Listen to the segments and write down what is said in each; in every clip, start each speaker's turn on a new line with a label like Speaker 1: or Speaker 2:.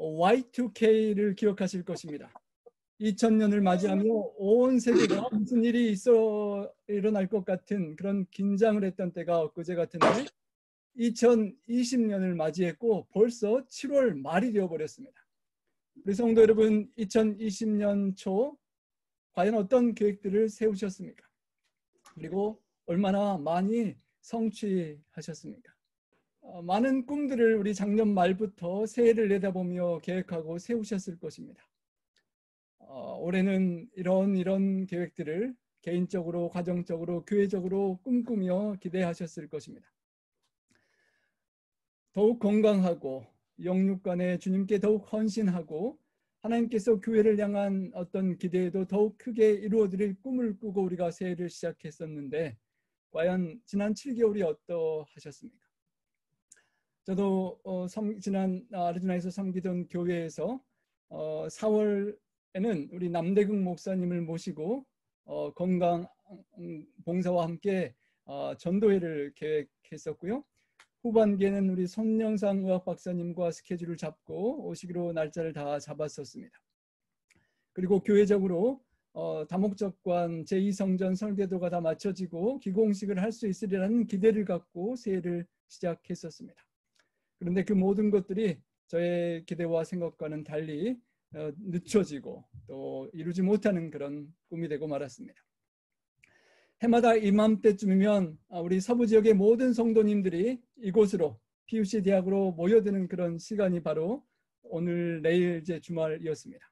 Speaker 1: Y2K를 기억하실 것입니다. 2000년을 맞이하며 온 세계가 무슨 일이 일어날 것 같은 그런 긴장을 했던 때가 엊그제 같은데 2020년을 맞이했고 벌써 7월 말이 되어버렸습니다. 우리 성도 여러분, 2020년 초 과연 어떤 계획들을 세우셨습니까? 그리고 얼마나 많이 성취하셨습니까? 많은 꿈들을 우리 작년 말부터 새해를 내다보며 계획하고 세우셨을 것입니다. 올해는 이런 계획들을 개인적으로, 가정적으로, 교회적으로 꿈꾸며 기대하셨을 것입니다. 더욱 건강하고 영육간에 주님께 더욱 헌신하고 하나님께서 교회를 향한 어떤 기대에도 더욱 크게 이루어드릴 꿈을 꾸고 우리가 새해를 시작했었는데 과연 지난 7개월이 어떠하셨습니까? 저도 지난 아리조나에서 섬기던 교회에서 4월에는 우리 남대극 목사님을 모시고 건강 봉사와 함께 전도회를 계획했었고요. 후반기에는 우리 손영상 의학 박사님과 스케줄을 잡고 오시기로 날짜를 다 잡았었습니다. 그리고 교회적으로 다목적관 제2성전 설계도가 다 마쳐지고 기공식을 할 수 있으리라는 기대를 갖고 새해를 시작했었습니다. 그런데 그 모든 것들이 저의 기대와 생각과는 달리 늦춰지고 또 이루지 못하는 그런 꿈이 되고 말았습니다. 해마다 이맘때쯤이면 우리 서부 지역의 모든 성도님들이 이곳으로 PUC 대학으로 모여드는 그런 시간이 바로 오늘 내일 이제 주말이었습니다.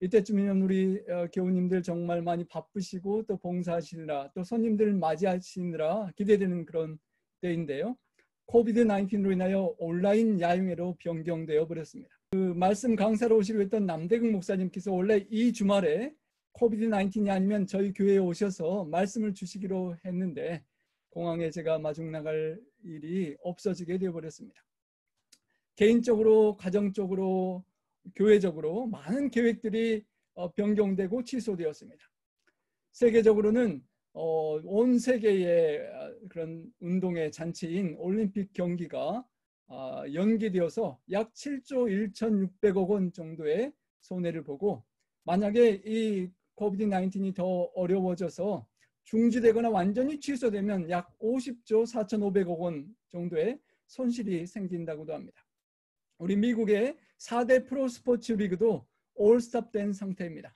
Speaker 1: 이때쯤이면 우리 교우님들 정말 많이 바쁘시고 또 봉사하시느라 또 손님들 맞이하시느라 기대되는 그런 때인데요. 코비드-19로 인하여 온라인 야유회로 변경되어 버렸습니다. 그 말씀 강사로 오시기로 했던 남대극 목사님께서 원래 이 주말에 코비드-19이 아니면 저희 교회에 오셔서 말씀을 주시기로 했는데 공항에 제가 마중 나갈 일이 없어지게 되어버렸습니다. 개인적으로, 가정적으로, 교회적으로 많은 계획들이 변경되고 취소되었습니다. 세계적으로는 온 세계의 그런 운동의 잔치인 올림픽 경기가 연기되어서 약 7조 1,600억 원 정도의 손해를 보고 만약에 이 코비드-19이 더 어려워져서 중지되거나 완전히 취소되면 약 50조 4,500억 원 정도의 손실이 생긴다고도 합니다. 우리 미국의 4대 프로스포츠 리그도 올스탑된 상태입니다.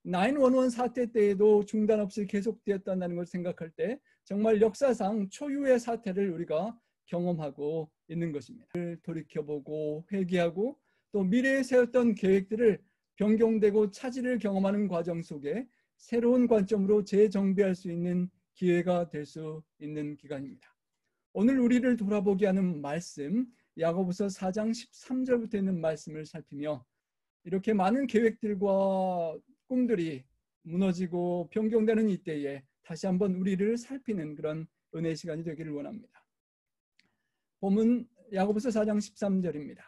Speaker 1: 911 사태 때에도 중단 없이 계속되었다는 걸 생각할 때 정말 역사상 초유의 사태를 우리가 경험하고 있는 것입니다. 돌이켜보고 회개하고 또 미래에 세웠던 계획들을 변경되고 차질을 경험하는 과정 속에 새로운 관점으로 재정비할 수 있는 기회가 될 수 있는 기간입니다. 오늘 우리를 돌아보게 하는 말씀 야고보서 4장 13절부터 있는 말씀을 살피며 이렇게 많은 계획들과 꿈들이 무너지고 변경되는 이때에 다시 한번 우리를 살피는 그런 은혜 시간이 되기를 원합니다. 본문 야고보서 4장 13절입니다.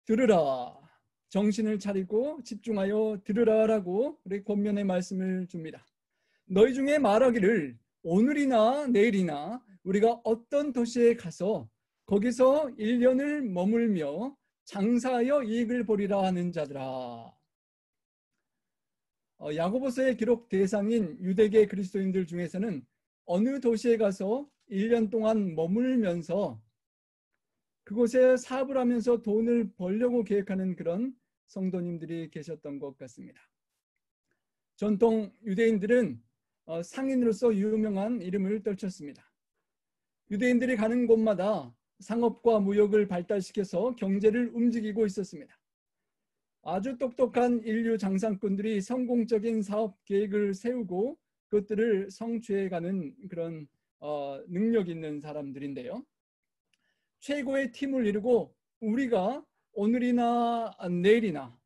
Speaker 1: 들으라, 정신을 차리고 집중하여 들으라라고 우리 권면의 말씀을 줍니다. 너희 중에 말하기를 오늘이나 내일이나 우리가 어떤 도시에 가서 거기서 1년을 머물며 장사하여 이익을 보리라 하는 자들아. 야고보서의 기록 대상인 유대계 그리스도인들 중에서는 어느 도시에 가서 1년 동안 머물면서 그곳에 사업을 하면서 돈을 벌려고 계획하는 그런 성도님들이 계셨던 것 같습니다. 전통 유대인들은 상인으로서 유명한 이름을 떨쳤습니다. 유대인들이 가는 곳마다 상업과 무역을 발달시켜서 경제를 움직이고 있었습니다. 아주 똑똑한 인류 장상꾼들이 성공적인 사업 계획을 세우고 그것들을 성취해가는 그런 능력 있는 사람들인데요. 최고의 팀을 이루고 우리가 오늘이나 내일이나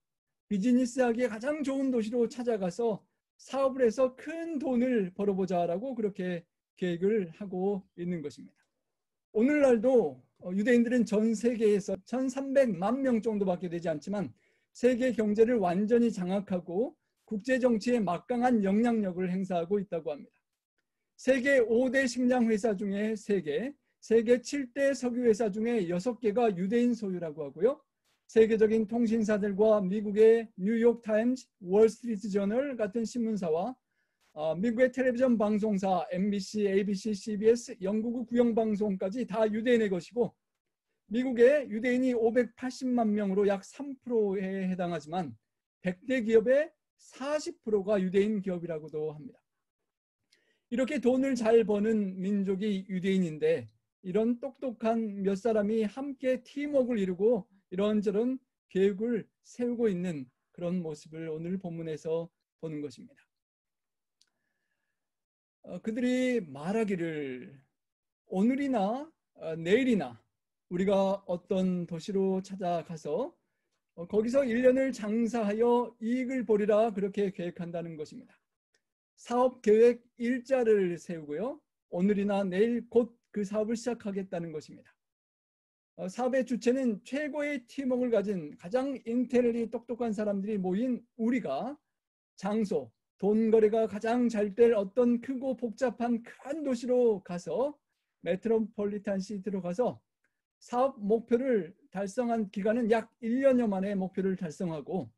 Speaker 1: 비즈니스하기에 가장 좋은 도시로 찾아가서 사업을 해서 큰 돈을 벌어보자라고 그렇게 계획을 하고 있는 것입니다. 오늘날도 유대인들은 전 세계에서 1,300만 명 정도밖에 되지 않지만 세계 경제를 완전히 장악하고 국제 정치에 막강한 영향력을 행사하고 있다고 합니다. 세계 5대 식량 회사 중에 3개, 세계 7대 석유 회사 중에 6개가 유대인 소유라고 하고요. 세계적인 통신사들과 미국의 뉴욕 타임즈, 월스트리트 저널 같은 신문사와 미국의 텔레비전 방송사 MBC, ABC, CBS, 영국의 국영방송까지 다 유대인의 것이고 미국의 유대인이 580만 명으로 약 3%에 해당하지만 100대 기업의 40%가 유대인 기업이라고도 합니다. 이렇게 돈을 잘 버는 민족이 유대인인데 이런 똑똑한 몇 사람이 함께 팀워크를 이루고 이런저런 계획을 세우고 있는 그런 모습을 오늘 본문에서 보는 것입니다. 그들이 말하기를 오늘이나 내일이나 우리가 어떤 도시로 찾아가서 거기서 1년을 장사하여 이익을 보리라 그렇게 계획한다는 것입니다. 사업 계획 일자를 세우고요. 오늘이나 내일 곧 그 사업을 시작하겠다는 것입니다. 사업의 주체는 최고의 팀워크를 가진 가장 인텔리 똑똑한 사람들이 모인 우리가 장소, 돈 거래가 가장 잘 될 어떤 크고 복잡한 큰 도시로 가서 메트로폴리탄 시티로 가서 사업 목표를 달성한 기간은 약 1년여 만에 목표를 달성하고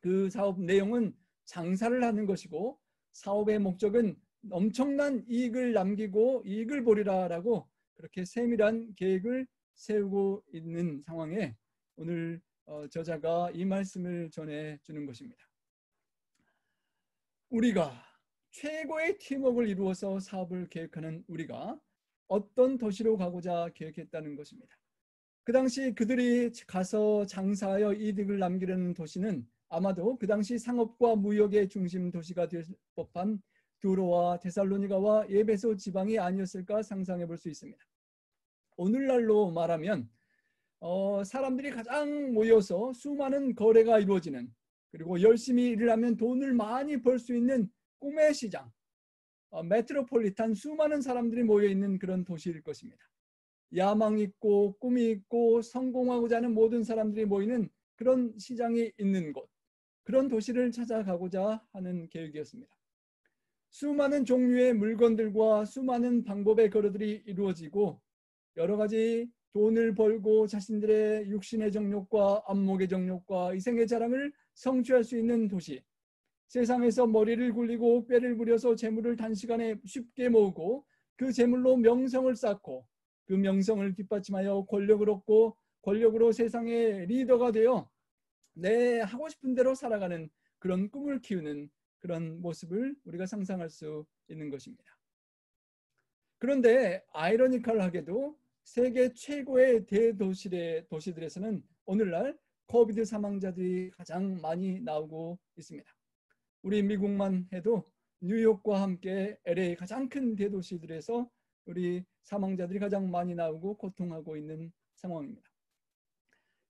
Speaker 1: 그 사업 내용은 장사를 하는 것이고 사업의 목적은 엄청난 이익을 남기고 이익을 보리라라고 그렇게 세밀한 계획을 세우고 있는 상황에 오늘 저자가 이 말씀을 전해주는 것입니다. 우리가 최고의 팀워크를 이루어서 사업을 계획하는 우리가 어떤 도시로 가고자 계획했다는 것입니다. 그 당시 그들이 가서 장사하여 이득을 남기려는 도시는 아마도 그 당시 상업과 무역의 중심 도시가 될 법한 두로와 데살로니가와 에베소 지방이 아니었을까 상상해 볼 수 있습니다. 오늘날로 말하면 사람들이 가장 모여서 수많은 거래가 이루어지는 그리고 열심히 일을 하면 돈을 많이 벌 수 있는 꿈의 시장, 메트로폴리탄 수많은 사람들이 모여있는 그런 도시일 것입니다. 야망 있고 꿈이 있고 성공하고자 하는 모든 사람들이 모이는 그런 시장이 있는 곳, 그런 도시를 찾아가고자 하는 계획이었습니다. 수많은 종류의 물건들과 수많은 방법의 거래들이 이루어지고 여러 가지 돈을 벌고 자신들의 육신의 정욕과 안목의 정욕과 이생의 자랑을 성취할 수 있는 도시, 세상에서 머리를 굴리고 뼈를 부려서 재물을 단시간에 쉽게 모으고 그 재물로 명성을 쌓고 그 명성을 뒷받침하여 권력을 얻고 권력으로 세상의 리더가 되어 내 하고 싶은 대로 살아가는 그런 꿈을 키우는 그런 모습을 우리가 상상할 수 있는 것입니다. 그런데 아이러니컬하게도 세계 최고의 대도시들에서는 오늘날 코비드 사망자들이 가장 많이 나오고 있습니다. 우리 미국만 해도 뉴욕과 함께 LA 가장 큰 대도시들에서 우리 사망자들이 가장 많이 나오고 고통하고 있는 상황입니다.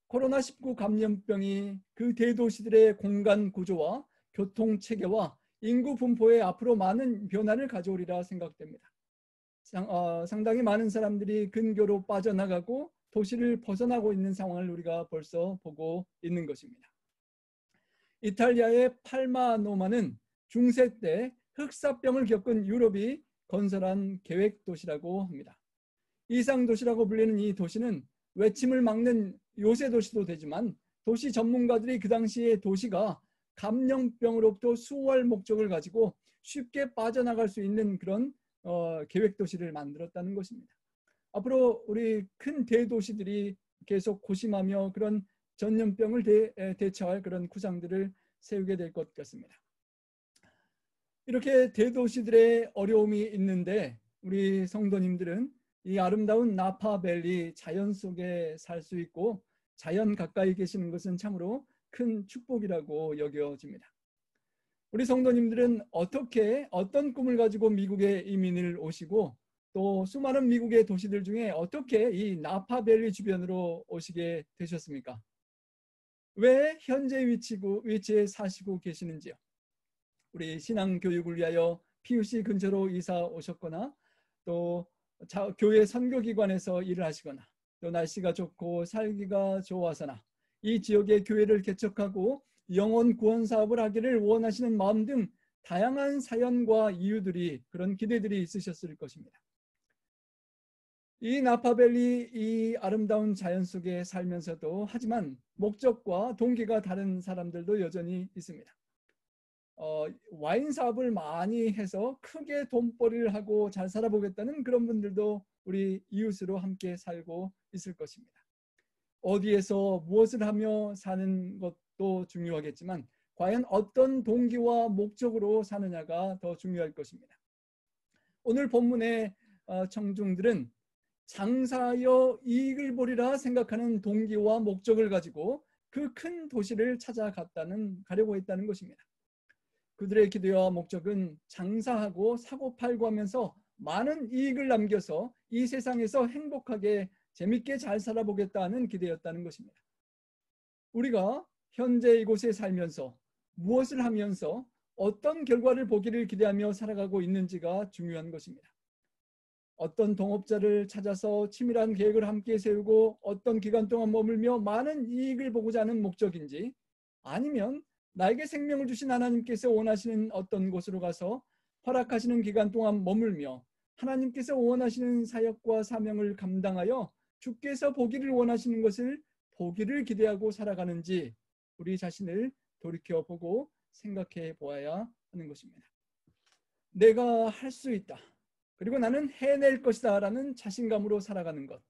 Speaker 1: 코로나19 감염병이 그 대도시들의 공간 구조와 교통 체계와 인구 분포에 앞으로 많은 변화를 가져오리라 생각됩니다. 상당히 많은 사람들이 근교로 빠져나가고 도시를 벗어나고 있는 상황을 우리가 벌써 보고 있는 것입니다. 이탈리아의 팔마노마는 중세 때 흑사병을 겪은 유럽이 건설한 계획 도시라고 합니다. 이상 도시라고 불리는 이 도시는 외침을 막는 요새 도시도 되지만 도시 전문가들이 그 당시에 도시가 감염병으로부터 수호할 목적을 가지고 쉽게 빠져나갈 수 있는 그런 계획 도시를 만들었다는 것입니다. 앞으로 우리 큰 대도시들이 계속 고심하며 그런 전염병을 대처할 그런 구상들을 세우게 될 것 같습니다. 이렇게 대도시들의 어려움이 있는데 우리 성도님들은 이 아름다운 나파밸리 자연 속에 살 수 있고 자연 가까이 계시는 것은 참으로 큰 축복이라고 여겨집니다. 우리 성도님들은 어떤 꿈을 가지고 미국에 이민을 오시고 또 수많은 미국의 도시들 중에 어떻게 이 나파밸리 주변으로 오시게 되셨습니까? 왜 현재 위치에 사시고 계시는지요? 우리 신앙 교육을 위하여 PUC 근처로 이사 오셨거나 또 교회 선교기관에서 일을 하시거나 또 날씨가 좋고 살기가 좋아서나 이 지역의 교회를 개척하고 영혼 구원 사업을 하기를 원하시는 마음 등 다양한 사연과 이유들이 그런 기대들이 있으셨을 것입니다. 이 나파밸리, 이 아름다운 자연 속에 살면서도 하지만 목적과 동기가 다른 사람들도 여전히 있습니다. 와인 사업을 많이 해서 크게 돈벌이를 하고 잘 살아보겠다는 그런 분들도 우리 이웃으로 함께 살고 있을 것입니다. 어디에서 무엇을 하며 사는 것도 중요하겠지만 과연 어떤 동기와 목적으로 사느냐가 더 중요할 것입니다. 오늘 본문의 청중들은 장사하여 이익을 보리라 생각하는 동기와 목적을 가지고 그 큰 도시를 가려고 했다는 것입니다. 그들의 기대와 목적은 장사하고 사고팔고 하면서 많은 이익을 남겨서 이 세상에서 행복하게 재밌게 잘 살아보겠다는 기대였다는 것입니다. 우리가 현재 이곳에 살면서 무엇을 하면서 어떤 결과를 보기를 기대하며 살아가고 있는지가 중요한 것입니다. 어떤 동업자를 찾아서 치밀한 계획을 함께 세우고 어떤 기간 동안 머물며 많은 이익을 보고자 하는 목적인지, 아니면 나에게 생명을 주신 하나님께서 원하시는 어떤 곳으로 가서 허락하시는 기간 동안 머물며 하나님께서 원하시는 사역과 사명을 감당하여 주께서 보기를 원하시는 것을 보기를 기대하고 살아가는지 우리 자신을 돌이켜보고 생각해 보아야 하는 것입니다. 내가 할 수 있다, 그리고 나는 해낼 것이다 라는 자신감으로 살아가는 것,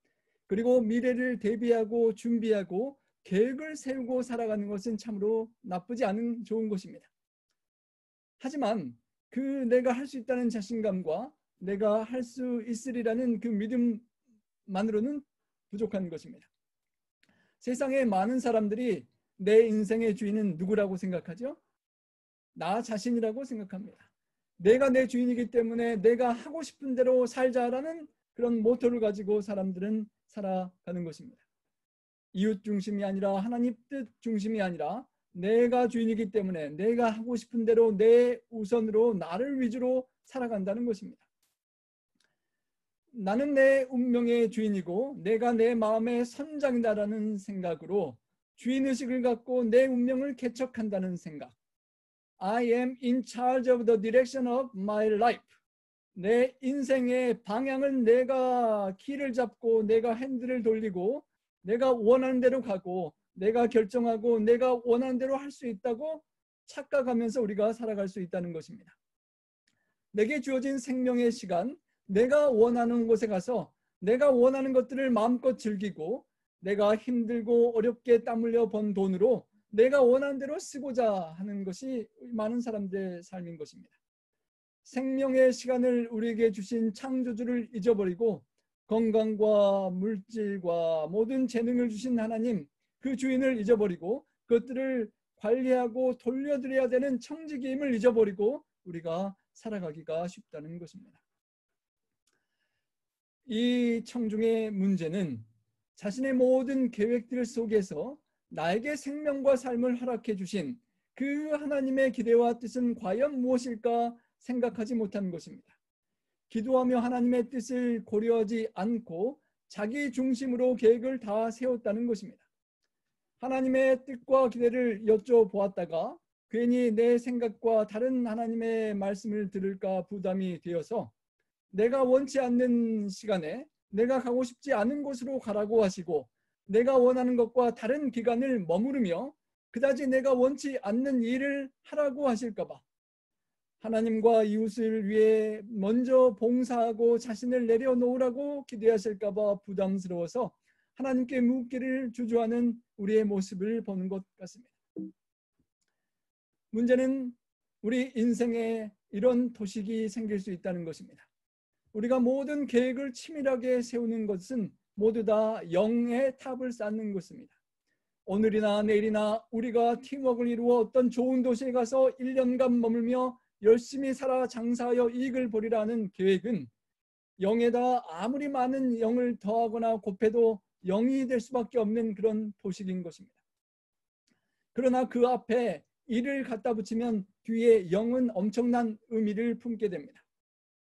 Speaker 1: 그리고 미래를 대비하고 준비하고 계획을 세우고 살아가는 것은 참으로 나쁘지 않은 좋은 것입니다. 하지만 그 내가 할 수 있다는 자신감과 내가 할 수 있으리라는 그 믿음만으로는 부족한 것입니다. 세상에 많은 사람들이 내 인생의 주인은 누구라고 생각하죠? 나 자신이라고 생각합니다. 내가 내 주인이기 때문에 내가 하고 싶은 대로 살자라는 그런 모토를 가지고 사람들은 살아가는 것입니다. 이웃 중심이 아니라 하나님 뜻 중심이 아니라 내가 주인이기 때문에 내가 하고 싶은 대로 내 우선으로 나를 위주로 살아간다는 것입니다. 나는 내 운명의 주인이고 내가 내 마음의 선장이다라는 생각으로 주인의식을 갖고 내 운명을 개척한다는 생각. I am in charge of the direction of my life. 내 인생의 방향은 내가 키를 잡고 내가 핸들을 돌리고 내가 원하는 대로 가고 내가 결정하고 내가 원하는 대로 할 수 있다고 착각하면서 우리가 살아갈 수 있다는 것입니다. 내게 주어진 생명의 시간, 내가 원하는 곳에 가서 내가 원하는 것들을 마음껏 즐기고 내가 힘들고 어렵게 땀 흘려 번 돈으로 내가 원하는 대로 쓰고자 하는 것이 많은 사람들의 삶인 것입니다. 생명의 시간을 우리에게 주신 창조주를 잊어버리고 건강과 물질과 모든 재능을 주신 하나님, 그 주인을 잊어버리고 그것들을 관리하고 돌려드려야 되는 청지기임을 잊어버리고 우리가 살아가기가 쉽다는 것입니다. 이 청중의 문제는 자신의 모든 계획들 속에서 나에게 생명과 삶을 허락해 주신 그 하나님의 기대와 뜻은 과연 무엇일까 생각하지 못한 것입니다. 기도하며 하나님의 뜻을 고려하지 않고 자기 중심으로 계획을 다 세웠다는 것입니다. 하나님의 뜻과 기대를 여쭤보았다가 괜히 내 생각과 다른 하나님의 말씀을 들을까 부담이 되어서 내가 원치 않는 시간에 내가 가고 싶지 않은 곳으로 가라고 하시고 내가 원하는 것과 다른 기간을 머무르며 그다지 내가 원치 않는 일을 하라고 하실까 봐 하나님과 이웃을 위해 먼저 봉사하고 자신을 내려놓으라고 기대하실까 봐 부담스러워서 하나님께 묻기를 주저하는 우리의 모습을 보는 것 같습니다. 문제는 우리 인생에 이런 도식이 생길 수 있다는 것입니다. 우리가 모든 계획을 치밀하게 세우는 것은 모두 다 영의 탑을 쌓는 것입니다. 오늘이나 내일이나 우리가 팀워크를 이루어 어떤 좋은 도시에 가서 1년간 머물며 열심히 살아 장사하여 이익을 보리라는 계획은 영에다 아무리 많은 영을 더하거나 곱해도 영이 될 수밖에 없는 그런 도식인 것입니다. 그러나 그 앞에 일을 갖다 붙이면 뒤에 영은 엄청난 의미를 품게 됩니다.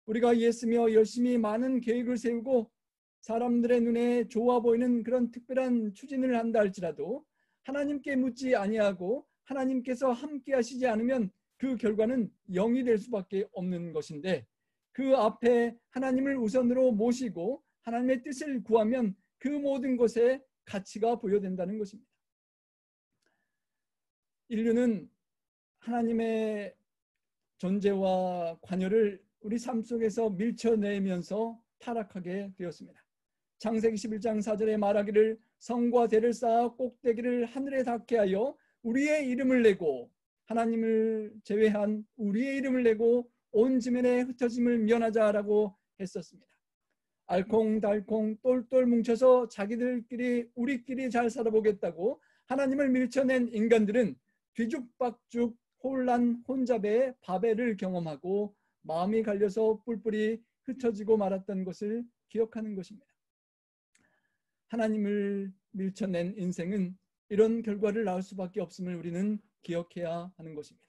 Speaker 1: 우리가 예쓰며 열심히 많은 계획을 세우고 사람들의 눈에 좋아 보이는 그런 특별한 추진을 한다 할지라도 하나님께 묻지 아니하고 하나님께서 함께 하시지 않으면 그 결과는 영이 될 수밖에 없는 것인데 그 앞에 하나님을 우선으로 모시고 하나님의 뜻을 구하면 그 모든 것에 가치가 부여된다는 것입니다. 인류는 하나님의 존재와 관여를 우리 삶 속에서 밀쳐내면서 타락하게 되었습니다. 창세기 11장 4절에 말하기를 성과 대를 쌓아 꼭대기를 하늘에 닿게 하여 우리의 이름을 내고 하나님을 제외한 우리의 이름을 내고 온 지면에 흩어짐을 면하자라고 했었습니다. 알콩달콩 똘똘 뭉쳐서 자기들끼리 우리끼리 잘 살아보겠다고 하나님을 밀쳐낸 인간들은 뒤죽박죽 혼란 혼잡의 바벨을 경험하고 마음이 갈려서 뿔뿔이 흩어지고 말았던 것을 기억하는 것입니다. 하나님을 밀쳐낸 인생은 이런 결과를 낳을 수밖에 없음을 우리는 기억해야 하는 것입니다.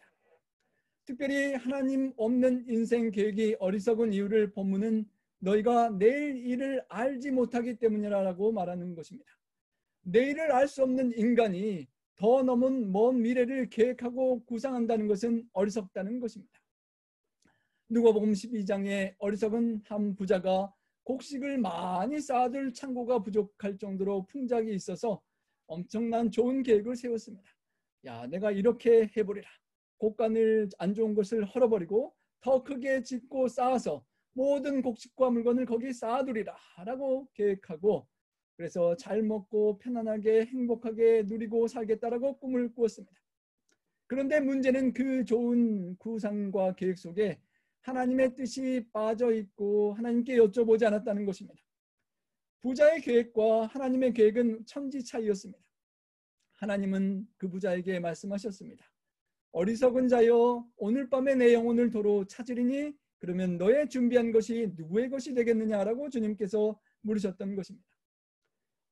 Speaker 1: 특별히 하나님 없는 인생 계획이 어리석은 이유를 본문은 너희가 내일 일을 알지 못하기 때문이라고 말하는 것입니다. 내일을 알 수 없는 인간이 더 넘은 먼 미래를 계획하고 구상한다는 것은 어리석다는 것입니다. 누가복음 12장에 어리석은 한 부자가 곡식을 많이 쌓아둘 창고가 부족할 정도로 풍작이 있어서 엄청난 좋은 계획을 세웠습니다. 야, 내가 이렇게 해보리라. 곡간을 안 좋은 것을 헐어버리고 더 크게 짓고 쌓아서 모든 곡식과 물건을 거기 쌓아두리라 라고 계획하고, 그래서 잘 먹고 편안하게 행복하게 누리고 살겠다라고 꿈을 꾸었습니다. 그런데 문제는 그 좋은 구상과 계획 속에 하나님의 뜻이 빠져 있고 하나님께 여쭤보지 않았다는 것입니다. 부자의 계획과 하나님의 계획은 천지 차이였습니다. 하나님은 그 부자에게 말씀하셨습니다. 어리석은 자여, 오늘 밤에 내 영혼을 도로 찾으리니 그러면 너의 준비한 것이 누구의 것이 되겠느냐라고 주님께서 물으셨던 것입니다.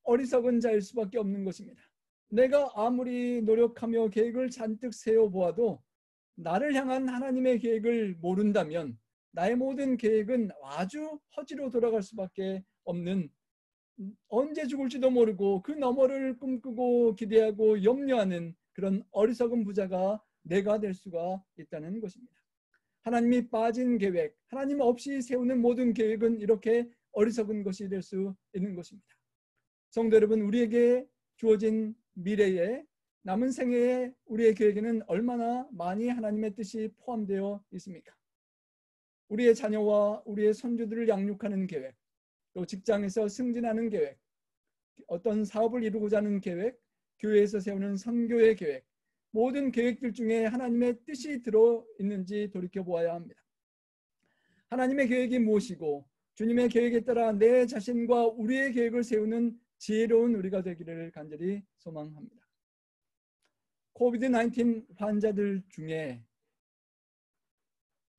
Speaker 1: 어리석은 자일 수밖에 없는 것입니다. 내가 아무리 노력하며 계획을 잔뜩 세워보아도 나를 향한 하나님의 계획을 모른다면 나의 모든 계획은 아주 허지로 돌아갈 수밖에 없는, 언제 죽을지도 모르고 그 너머를 꿈꾸고 기대하고 염려하는 그런 어리석은 부자가 내가 될 수가 있다는 것입니다. 하나님이 빠진 계획, 하나님 없이 세우는 모든 계획은 이렇게 어리석은 것이 될 수 있는 것입니다. 성도 여러분, 우리에게 주어진 미래에 남은 생애에 우리의 계획에는 얼마나 많이 하나님의 뜻이 포함되어 있습니까? 우리의 자녀와 우리의 손주들을 양육하는 계획, 또 직장에서 승진하는 계획, 어떤 사업을 이루고자 하는 계획, 교회에서 세우는 선교의 계획, 모든 계획들 중에 하나님의 뜻이 들어있는지 돌이켜보아야 합니다. 하나님의 계획이 무엇이고 주님의 계획에 따라 내 자신과 우리의 계획을 세우는 지혜로운 우리가 되기를 간절히 소망합니다. 코비드-19 환자들 중에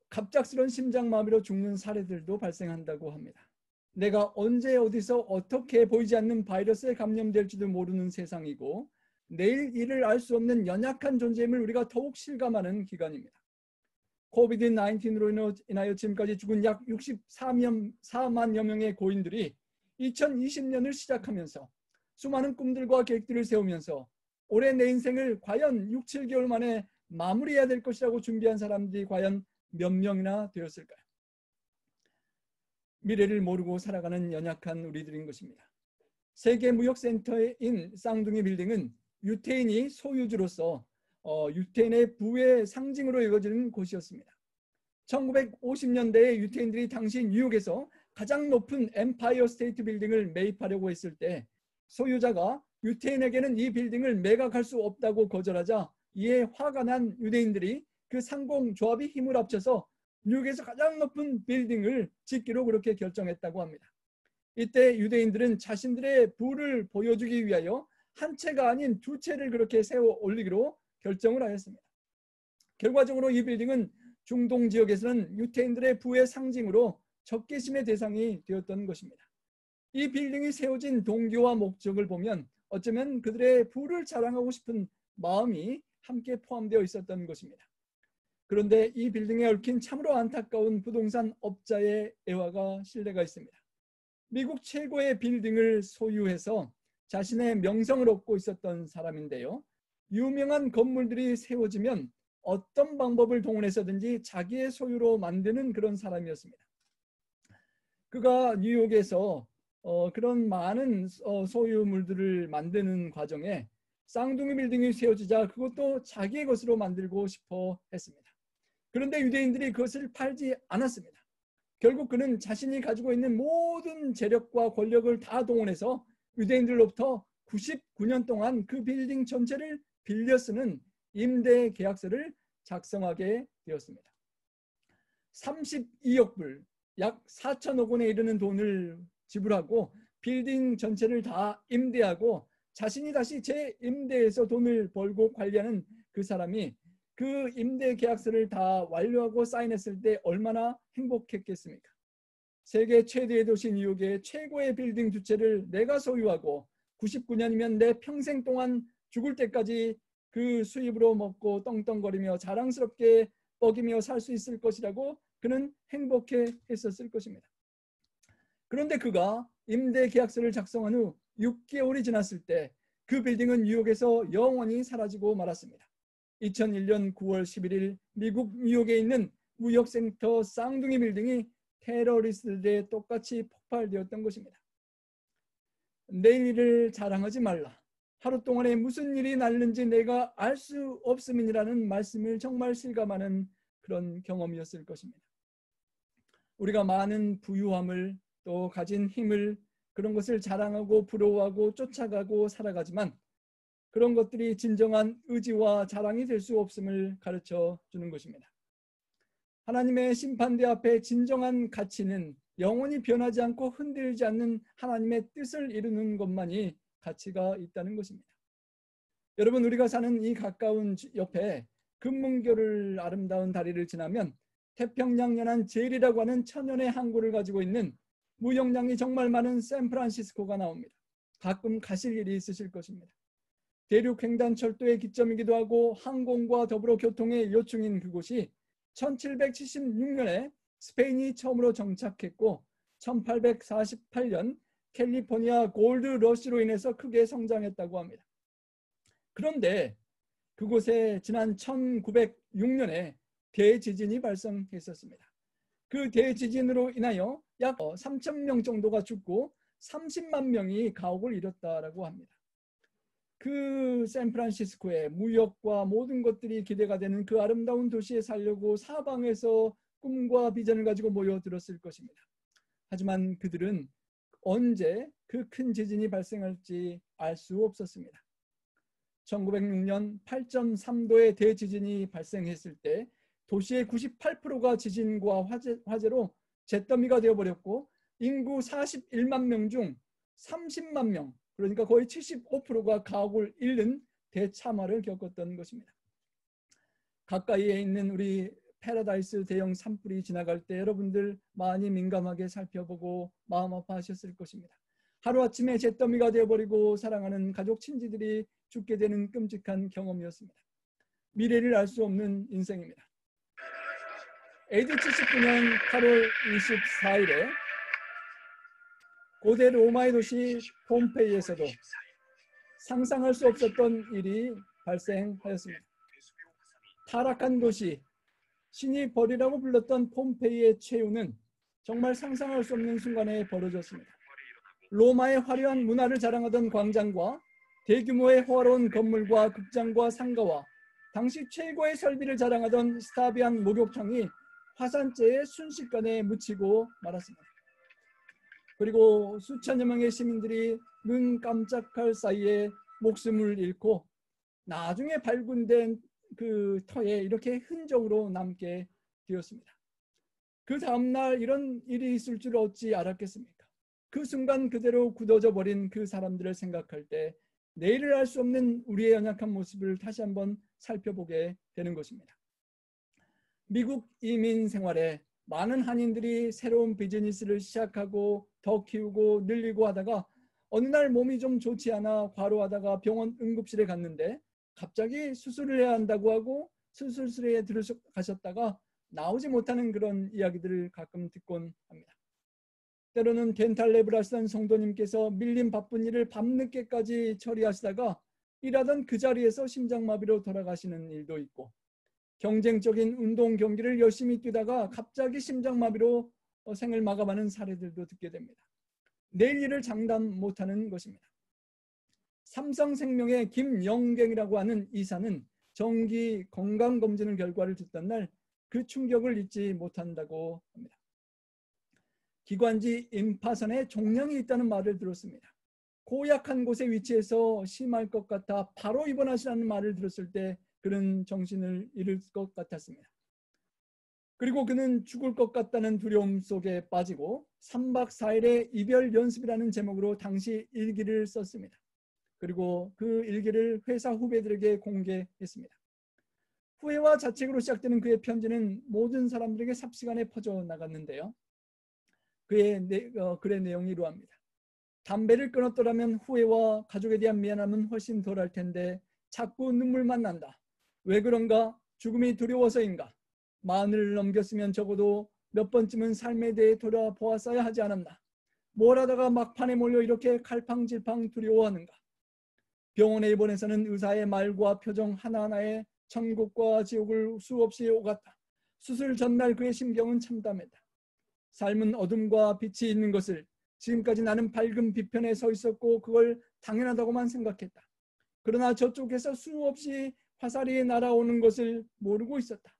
Speaker 1: 갑작스러운 심장마비로 죽는 사례들도 발생한다고 합니다. 내가 언제 어디서 어떻게 보이지 않는 바이러스에 감염될지도 모르는 세상이고 내일 일을 알 수 없는 연약한 존재임을 우리가 더욱 실감하는 기간입니다. 코비드-19으로 인하여 지금까지 죽은 약 64만여 명의 고인들이 2020년을 시작하면서 수많은 꿈들과 계획들을 세우면서 올해 내 인생을 과연 6, 7개월 만에 마무리해야 될 것이라고 준비한 사람들이 과연 몇 명이나 되었을까요? 미래를 모르고 살아가는 연약한 우리들인 것입니다. 세계무역센터인 쌍둥이 빌딩은 유태인이 소유주로서 유태인의 부의 상징으로 여겨지는 곳이었습니다. 1950년대에 유태인들이 당시 뉴욕에서 가장 높은 엠파이어 스테이트 빌딩을 매입하려고 했을 때 소유자가 유태인에게는 이 빌딩을 매각할 수 없다고 거절하자 이에 화가 난 유대인들이 그 상공조합이 힘을 합쳐서 뉴욕에서 가장 높은 빌딩을 짓기로 그렇게 결정했다고 합니다. 이때 유대인들은 자신들의 부를 보여주기 위하여 한 채가 아닌 두 채를 그렇게 세워 올리기로 결정을 하였습니다. 결과적으로 이 빌딩은 중동 지역에서는 유태인들의 부의 상징으로 적개심의 대상이 되었던 것입니다. 이 빌딩이 세워진 동기와 목적을 보면 어쩌면 그들의 부를 자랑하고 싶은 마음이 함께 포함되어 있었던 것입니다. 그런데 이 빌딩에 얽힌 참으로 안타까운 부동산 업자의 애화가 실려가 있습니다. 미국 최고의 빌딩을 소유해서 자신의 명성을 얻고 있었던 사람인데요. 유명한 건물들이 세워지면 어떤 방법을 동원해서든지 자기의 소유로 만드는 그런 사람이었습니다. 그가 뉴욕에서 그런 많은 소유물들을 만드는 과정에 쌍둥이 빌딩이 세워지자 그것도 자기의 것으로 만들고 싶어 했습니다. 그런데 유대인들이 그것을 팔지 않았습니다. 결국 그는 자신이 가지고 있는 모든 재력과 권력을 다 동원해서 유대인들로부터 99년 동안 그 빌딩 전체를 빌려 쓰는 임대 계약서를 작성하게 되었습니다. 32억 불, 약 4천억 원에 이르는 돈을 지불하고 빌딩 전체를 다 임대하고 자신이 다시 재임대해서 돈을 벌고 관리하는 그 사람이 그 임대 계약서를 다 완료하고 사인했을 때 얼마나 행복했겠습니까? 세계 최대의 도시 뉴욕의 최고의 빌딩 두 채를 내가 소유하고 99년이면 내 평생 동안 죽을 때까지 그 수입으로 먹고 떵떵거리며 자랑스럽게 먹이며 살 수 있을 것이라고 그는 행복해 했었을 것입니다. 그런데 그가 임대 계약서를 작성한 후 6개월이 지났을 때 그 빌딩은 뉴욕에서 영원히 사라지고 말았습니다. 2001년 9월 11일 미국 뉴욕에 있는 무역센터 쌍둥이 빌딩이 테러리스트들에 똑같이 폭발되었던 것입니다. 내일을 자랑하지 말라. 하루 동안에 무슨 일이 날는지 내가 알 수 없음이라는 말씀을 정말 실감하는 그런 경험이었을 것입니다. 우리가 많은 부유함을 또 가진 힘을 그런 것을 자랑하고 부러워하고 쫓아가고 살아가지만 그런 것들이 진정한 의지와 자랑이 될 수 없음을 가르쳐 주는 것입니다. 하나님의 심판대 앞에 진정한 가치는 영원히 변하지 않고 흔들리지 않는 하나님의 뜻을 이루는 것만이 가치가 있다는 것입니다. 여러분, 우리가 사는 이 가까운 옆에 금문교를 아름다운 다리를 지나면 태평양 연안 제일이라고 하는 천연의 항구를 가지고 있는 무역량이 정말 많은 샌프란시스코가 나옵니다. 가끔 가실 일이 있으실 것입니다. 대륙 횡단철도의 기점이기도 하고 항공과 더불어 교통의 요충인 그곳이 1776년에 스페인이 처음으로 정착했고 1848년 캘리포니아 골드 러시로 인해서 크게 성장했다고 합니다. 그런데 그곳에 지난 1906년에 대지진이 발생했었습니다. 그 대지진으로 인하여 약 3,000명 정도가 죽고 30만 명이 가옥을 잃었다라고 합니다. 그 샌프란시스코의 무역과 모든 것들이 기대가 되는 그 아름다운 도시에 살려고 사방에서 꿈과 비전을 가지고 모여들었을 것입니다. 하지만 그들은 언제 그 큰 지진이 발생할지 알 수 없었습니다. 1906년 8.3도의 대지진이 발생했을 때 도시의 98%가 지진과 화재로 잿더미가 되어버렸고 인구 41만 명 중 30만 명, 그러니까 거의 75%가 가옥을 잃는 대참화를 겪었던 것입니다. 가까이에 있는 우리 패러다이스 대형 산불이 지나갈 때 여러분들 많이 민감하게 살펴보고 마음 아파하셨을 것입니다. 하루아침에 잿더미가 되어버리고 사랑하는 가족 친지들이 죽게 되는 끔찍한 경험이었습니다. 미래를 알 수 없는 인생입니다. AD 79년 8월 24일에 고대 로마의 도시 폼페이에서도 상상할 수 없었던 일이 발생하였습니다. 타락한 도시, 신이 벌이라고 불렀던 폼페이의 최후는 정말 상상할 수 없는 순간에 벌어졌습니다. 로마의 화려한 문화를 자랑하던 광장과 대규모의 호화로운 건물과 극장과 상가와 당시 최고의 설비를 자랑하던 스타비안 목욕탕이 화산재에 순식간에 묻히고 말았습니다. 그리고 수천여 명의 시민들이 눈 깜짝할 사이에 목숨을 잃고 나중에 발굴된 그 터에 이렇게 흔적으로 남게 되었습니다. 그 다음날 이런 일이 있을 줄 어찌 알았겠습니까? 그 순간 그대로 굳어져 버린 그 사람들을 생각할 때 내일을 알 수 없는 우리의 연약한 모습을 다시 한번 살펴보게 되는 것입니다. 미국 이민 생활에 많은 한인들이 새로운 비즈니스를 시작하고 더 키우고 늘리고 하다가 어느 날 몸이 좀 좋지 않아 과로하다가 병원 응급실에 갔는데 갑자기 수술을 해야 한다고 하고 수술실에 들어가셨다가 나오지 못하는 그런 이야기들을 가끔 듣곤 합니다. 때로는 덴탈랩을 하시던 성도님께서 밀린 바쁜 일을 밤늦게까지 처리하시다가 일하던 그 자리에서 심장마비로 돌아가시는 일도 있고 경쟁적인 운동 경기를 열심히 뛰다가 갑자기 심장마비로 생을 마감하는 사례들도 듣게 됩니다. 내일 일을 장담 못하는 것입니다. 삼성생명의 김영경이라고 하는 이사는 정기 건강검진 결과를 듣던 날 그 충격을 잊지 못한다고 합니다. 기관지 임파선에 종양이 있다는 말을 들었습니다. 고약한 곳에 위치해서 심할 것 같아 바로 입원하시라는 말을 들었을 때 그는 정신을 잃을 것 같았습니다. 그리고 그는 죽을 것 같다는 두려움 속에 빠지고 3박 4일의 이별 연습이라는 제목으로 당시 일기를 썼습니다. 그리고 그 일기를 회사 후배들에게 공개했습니다. 후회와 자책으로 시작되는 그의 편지는 모든 사람들에게 삽시간에 퍼져나갔는데요. 그의 글의 내용이 이러합니다. 담배를 끊었더라면 후회와 가족에 대한 미안함은 훨씬 덜할 텐데 자꾸 눈물만 난다. 왜 그런가? 죽음이 두려워서인가? 마흔을 넘겼으면 적어도 몇 번쯤은 삶에 대해 돌아보았어야 하지 않았나? 뭘 하다가 막판에 몰려 이렇게 갈팡질팡 두려워하는가? 병원에 입원해서는 의사의 말과 표정 하나하나에 천국과 지옥을 수없이 오갔다. 수술 전날 그의 심경은 참담했다. 삶은 어둠과 빛이 있는 것을 지금까지 나는 밝은 빛편에 서 있었고 그걸 당연하다고만 생각했다. 그러나 저쪽에서 수없이 화살이 날아오는 것을 모르고 있었다.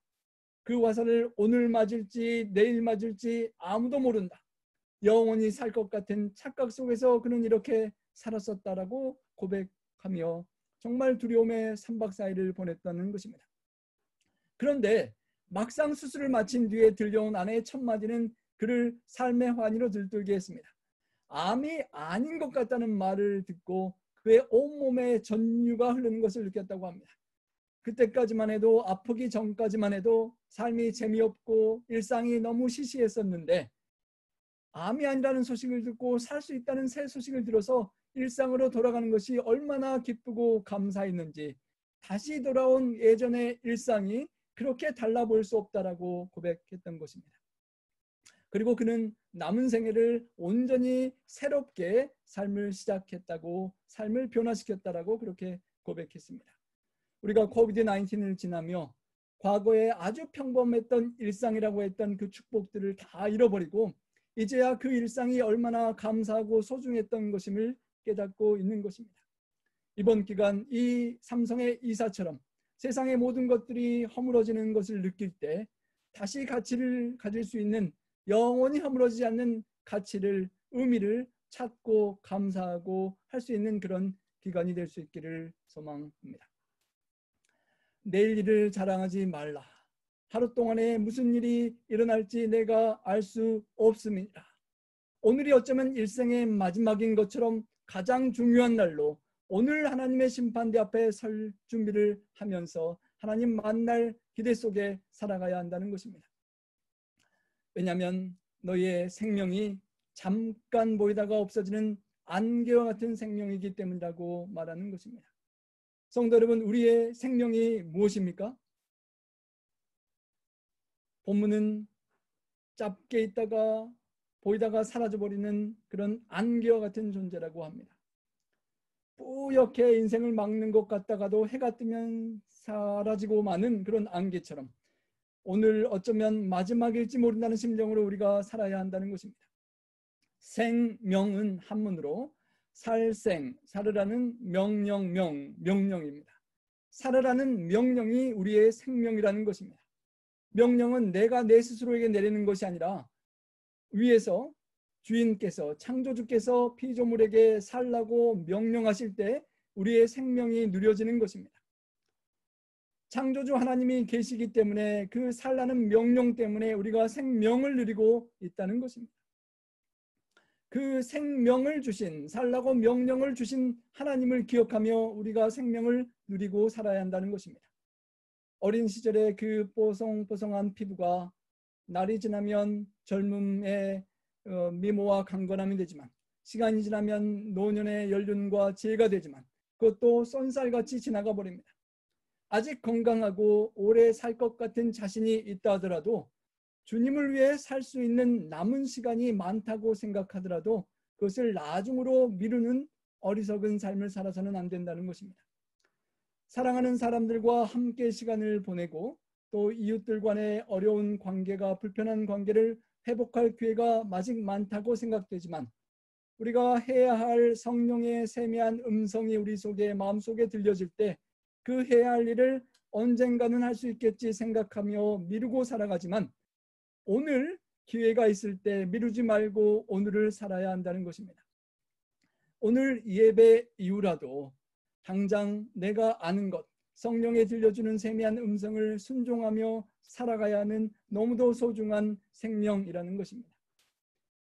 Speaker 1: 그 화살을 오늘 맞을지 내일 맞을지 아무도 모른다. 영원히 살 것 같은 착각 속에서 그는 이렇게 살았었다라고 고백하며 정말 두려움의 3박 4일을 보냈다는 것입니다. 그런데 막상 수술을 마친 뒤에 들려온 아내의 첫 마디는 그를 삶의 환희로 들뜨게 했습니다. 암이 아닌 것 같다는 말을 듣고 그의 온몸에 전류가 흐르는 것을 느꼈다고 합니다. 그때까지만 해도 아프기 전까지만 해도 삶이 재미없고 일상이 너무 시시했었는데 암이 아니라는 소식을 듣고 살 수 있다는 새 소식을 들어서 일상으로 돌아가는 것이 얼마나 기쁘고 감사했는지 다시 돌아온 예전의 일상이 그렇게 달라 보일 수 없다라고 고백했던 것입니다. 그리고 그는 남은 생애를 온전히 새롭게 삶을 시작했다고 삶을 변화시켰다라고 그렇게 고백했습니다. 우리가 코비드-19을 지나며 과거에 아주 평범했던 일상이라고 했던 그 축복들을 다 잃어버리고 이제야 그 일상이 얼마나 감사하고 소중했던 것임을 깨닫고 있는 것입니다. 이번 기간 이 삼성의 이사처럼 세상의 모든 것들이 허물어지는 것을 느낄 때 다시 가치를 가질 수 있는 영원히 허물어지지 않는 가치를 의미를 찾고 감사하고 할 수 있는 그런 기간이 될 수 있기를 소망합니다. 내일 일을 자랑하지 말라. 하루 동안에 무슨 일이 일어날지 내가 알 수 없음이라. 오늘이 어쩌면 일생의 마지막인 것처럼 가장 중요한 날로 오늘 하나님의 심판대 앞에 설 준비를 하면서 하나님 만날 기대 속에 살아가야 한다는 것입니다. 왜냐하면 너희의 생명이 잠깐 보이다가 없어지는 안개와 같은 생명이기 때문이라고 말하는 것입니다. 성도 여러분, 우리의 생명이 무엇입니까? 본문은 짧게 있다가 보이다가 사라져버리는 그런 안개와 같은 존재라고 합니다. 뿌옇게 인생을 막는 것 같다가도 해가 뜨면 사라지고 마는 그런 안개처럼 오늘 어쩌면 마지막일지 모른다는 심정으로 우리가 살아야 한다는 것입니다. 생명은 한문으로 살생, 살으라는 명령입니다. 살으라는 명령이 우리의 생명이라는 것입니다. 명령은 내가 내 스스로에게 내리는 것이 아니라 위에서 주인께서 창조주께서 피조물에게 살라고 명령하실 때 우리의 생명이 누려지는 것입니다. 창조주 하나님이 계시기 때문에 그 살라는 명령 때문에 우리가 생명을 누리고 있다는 것입니다. 그 생명을 주신, 살라고 명령을 주신 하나님을 기억하며 우리가 생명을 누리고 살아야 한다는 것입니다. 어린 시절의 그 뽀송뽀송한 피부가 날이 지나면 젊음의 미모와 강건함이 되지만 시간이 지나면 노년의 연륜과 지혜가 되지만 그것도 쏜살같이 지나가 버립니다. 아직 건강하고 오래 살 것 같은 자신이 있다 하더라도 주님을 위해 살 수 있는 남은 시간이 많다고 생각하더라도 그것을 나중으로 미루는 어리석은 삶을 살아서는 안 된다는 것입니다. 사랑하는 사람들과 함께 시간을 보내고 또 이웃들 간의 어려운 관계가 불편한 관계를 회복할 기회가 아직 많다고 생각되지만 우리가 해야 할 성령의 세미한 음성이 우리 속에 마음속에 들려질 때 그 해야 할 일을 언젠가는 할 수 있겠지 생각하며 미루고 살아가지만 오늘 기회가 있을 때 미루지 말고 오늘을 살아야 한다는 것입니다. 오늘 예배 이후라도 당장 내가 아는 것, 성령에 들려주는 세미한 음성을 순종하며 살아가야 하는 너무도 소중한 생명이라는 것입니다.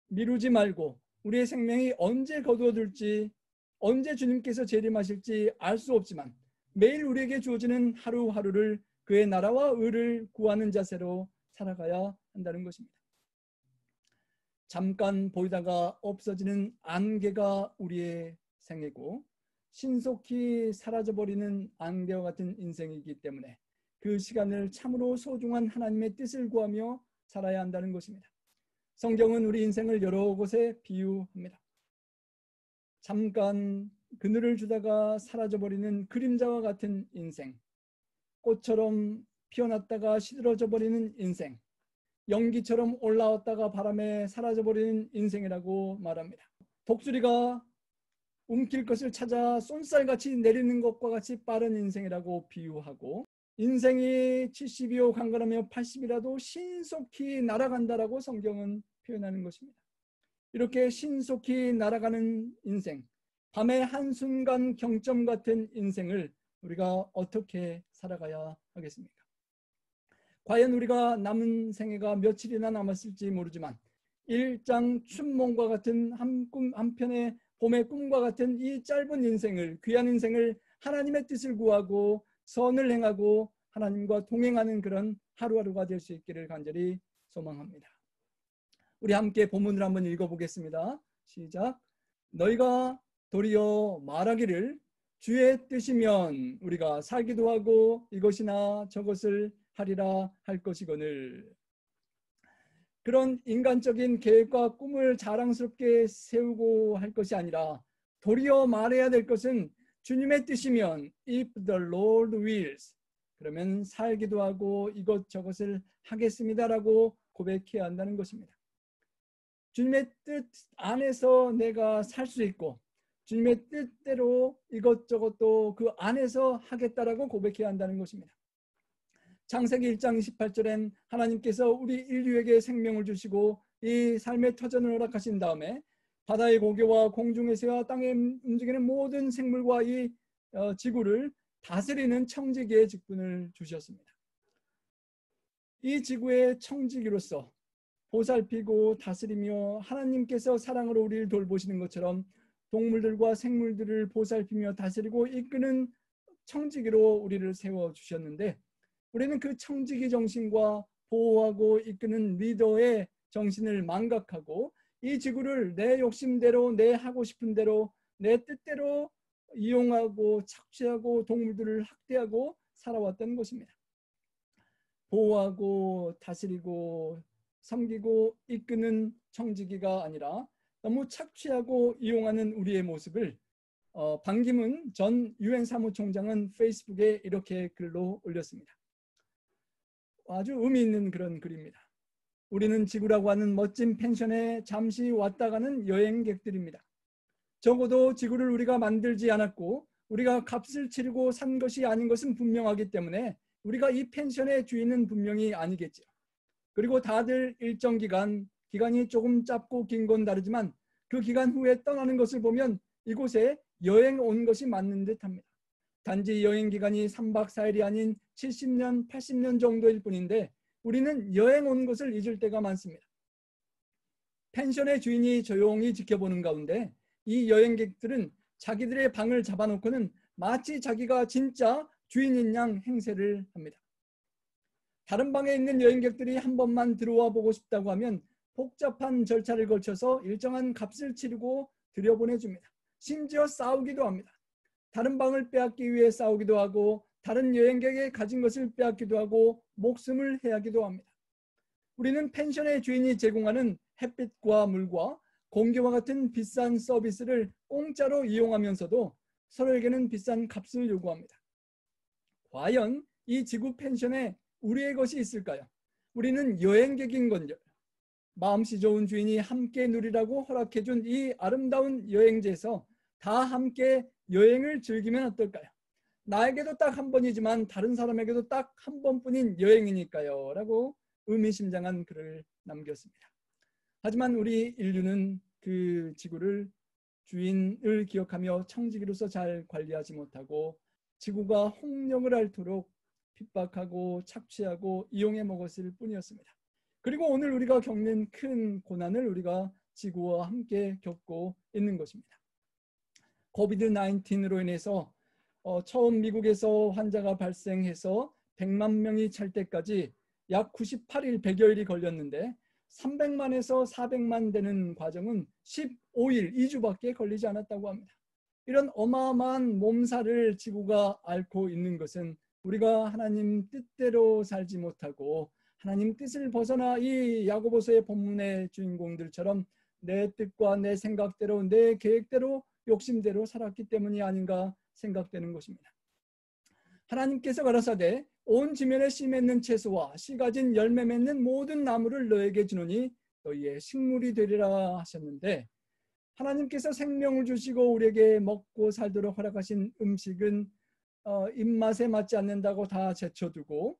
Speaker 1: 미루지 말고 우리의 생명이 언제 거두어들지, 언제 주님께서 재림하실지 알 수 없지만 매일 우리에게 주어지는 하루하루를 그의 나라와 의를 구하는 자세로 살아가야 한다는 것입니다. 잠깐 보이다가 없어지는 안개가 우리의 생이고 신속히 사라져버리는 안개와 같은 인생이기 때문에 그 시간을 참으로 소중한 하나님의 뜻을 구하며 살아야 한다는 것입니다. 성경은 우리 인생을 여러 곳에 비유합니다. 잠깐 그늘을 주다가 사라져버리는 그림자와 같은 인생, 꽃처럼 피어났다가 시들어져 버리는 인생, 연기처럼 올라왔다가 바람에 사라져버리는 인생이라고 말합니다. 독수리가 움킬 것을 찾아 쏜살같이 내리는 것과 같이 빠른 인생이라고 비유하고 인생이 70이요 강건하며 80이라도 신속히 날아간다라고 성경은 표현하는 것입니다. 이렇게 신속히 날아가는 인생, 밤의 한순간 경점 같은 인생을 우리가 어떻게 살아가야 하겠습니까? 과연 우리가 남은 생애가 며칠이나 남았을지 모르지만 일장 춘몽과 같은 한편의 봄의 꿈과 같은 이 짧은 인생을, 귀한 인생을 하나님의 뜻을 구하고 선을 행하고 하나님과 동행하는 그런 하루하루가 될 수 있기를 간절히 소망합니다. 우리 함께 본문을 한번 읽어보겠습니다. 시작. 너희가 도리어 말하기를 주의 뜻이면 우리가 살기도 하고 이것이나 저것을 하리라 할 것이거늘. 그런 인간적인 계획과 꿈을 자랑스럽게 세우고 할 것이 아니라 도리어 말해야 될 것은 주님의 뜻이면 if the Lord wills 그러면 살기도 하고 이것저것을 하겠습니다라고 고백해야 한다는 것입니다. 주님의 뜻 안에서 내가 살 수 있고 주님의 뜻대로 이것저것도 그 안에서 하겠다라고 고백해야 한다는 것입니다. 창세기 1장 28절엔 하나님께서 우리 인류에게 생명을 주시고 이 삶의 터전을 허락하신 다음에 바다의 고기와 공중의 새와 땅에 움직이는 모든 생물과 이 지구를 다스리는 청지기의 직분을 주셨습니다. 이 지구의 청지기로서 보살피고 다스리며 하나님께서 사랑으로 우리를 돌보시는 것처럼 동물들과 생물들을 보살피며 다스리고 이끄는 청지기로 우리를 세워주셨는데 우리는 그 청지기 정신과 보호하고 이끄는 리더의 정신을 망각하고 이 지구를 내 욕심대로 내 하고 싶은 대로 내 뜻대로 이용하고 착취하고 동물들을 학대하고 살아왔던 것입니다. 보호하고 다스리고 섬기고 이끄는 청지기가 아니라 너무 착취하고 이용하는 우리의 모습을 반기문 전 유엔 사무총장은 페이스북에 이렇게 글로 올렸습니다. 아주 의미 있는 그런 글입니다. 우리는 지구라고 하는 멋진 펜션에 잠시 왔다 가는 여행객들입니다. 적어도 지구를 우리가 만들지 않았고 우리가 값을 치르고 산 것이 아닌 것은 분명하기 때문에 우리가 이 펜션의 주인은 분명히 아니겠죠. 그리고 다들 일정 기간이 조금 짧고 긴 건 다르지만 그 기간 후에 떠나는 것을 보면 이곳에 여행 온 것이 맞는 듯합니다. 단지 여행 기간이 3박 4일이 아닌 70년, 80년 정도일 뿐인데 우리는 여행 온 것을 잊을 때가 많습니다. 펜션의 주인이 조용히 지켜보는 가운데 이 여행객들은 자기들의 방을 잡아놓고는 마치 자기가 진짜 주인인 양 행세를 합니다. 다른 방에 있는 여행객들이 한 번만 들어와 보고 싶다고 하면 복잡한 절차를 거쳐서 일정한 값을 치르고 들여보내줍니다. 심지어 싸우기도 합니다. 다른 방을 빼앗기 위해 싸우기도 하고 다른 여행객이 가진 것을 빼앗기도 하고 목숨을 해하기도 합니다. 우리는 펜션의 주인이 제공하는 햇빛과 물과 공기와 같은 비싼 서비스를 공짜로 이용하면서도 서로에게는 비싼 값을 요구합니다. 과연 이 지구 펜션에 우리의 것이 있을까요? 우리는 여행객인 건요. 마음씨 좋은 주인이 함께 누리라고 허락해준 이 아름다운 여행지에서 다 함께 여행을 즐기면 어떨까요? 나에게도 딱 한 번이지만 다른 사람에게도 딱 한 번뿐인 여행이니까요 라고 의미심장한 글을 남겼습니다. 하지만 우리 인류는 그 지구를 주인을 기억하며 청지기로서 잘 관리하지 못하고 지구가 홍역을 앓도록 핍박하고 착취하고 이용해 먹었을 뿐이었습니다. 그리고 오늘 우리가 겪는 큰 고난을 우리가 지구와 함께 겪고 있는 것입니다. 코비드 19으로 인해서 처음 미국에서 환자가 발생해서 100만 명이 찰 때까지 약 98일 100여일이 걸렸는데 300만에서 400만 되는 과정은 15일 2주밖에 걸리지 않았다고 합니다. 이런 어마어마한 몸살을 지구가 앓고 있는 것은 우리가 하나님 뜻대로 살지 못하고 하나님 뜻을 벗어나 이 야고보서의 본문의 주인공들처럼 내 뜻과 내 생각대로 내 계획대로 욕심대로 살았기 때문이 아닌가 생각되는 것입니다. 하나님께서 가라사대 온 지면에 씨 맺는 채소와 씨 가진 열매 맺는 모든 나무를 너에게 주노니 너희의 식물이 되리라 하셨는데 하나님께서 생명을 주시고 우리에게 먹고 살도록 허락하신 음식은 입맛에 맞지 않는다고 다 제쳐두고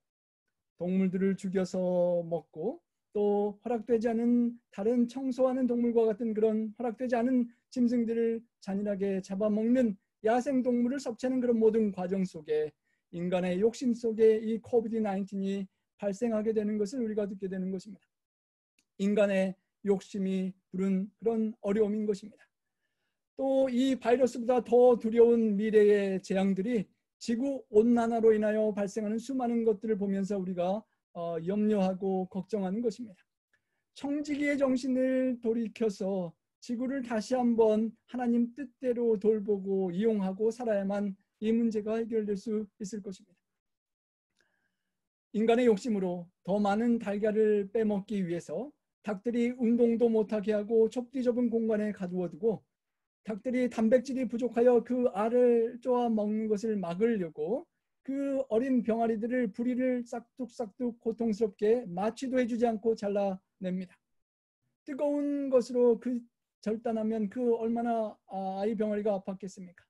Speaker 1: 동물들을 죽여서 먹고 또 허락되지 않은 다른 청소하는 동물과 같은 그런 허락되지 않은 짐승들을 잔인하게 잡아먹는 야생동물을 섭취하는 그런 모든 과정 속에 인간의 욕심 속에 이 코비드 19이 발생하게 되는 것을 우리가 듣게 되는 것입니다. 인간의 욕심이 부른 그런 어려움인 것입니다. 또 이 바이러스보다 더 두려운 미래의 재앙들이 지구 온난화로 인하여 발생하는 수많은 것들을 보면서 우리가 염려하고 걱정하는 것입니다. 청지기의 정신을 돌이켜서 지구를 다시 한번 하나님 뜻대로 돌보고 이용하고 살아야만 이 문제가 해결될 수 있을 것입니다. 인간의 욕심으로 더 많은 달걀을 빼먹기 위해서 닭들이 운동도 못하게 하고 좁디 좁은 공간에 가두어두고 닭들이 단백질이 부족하여 그 알을 쪼아 먹는 것을 막으려고 그 어린 병아리들을 부리를 싹둑싹둑 고통스럽게 마취도 해주지 않고 잘라냅니다. 뜨거운 것으로 그 절단하면 그 얼마나 아이 병아리가 아팠겠습니까?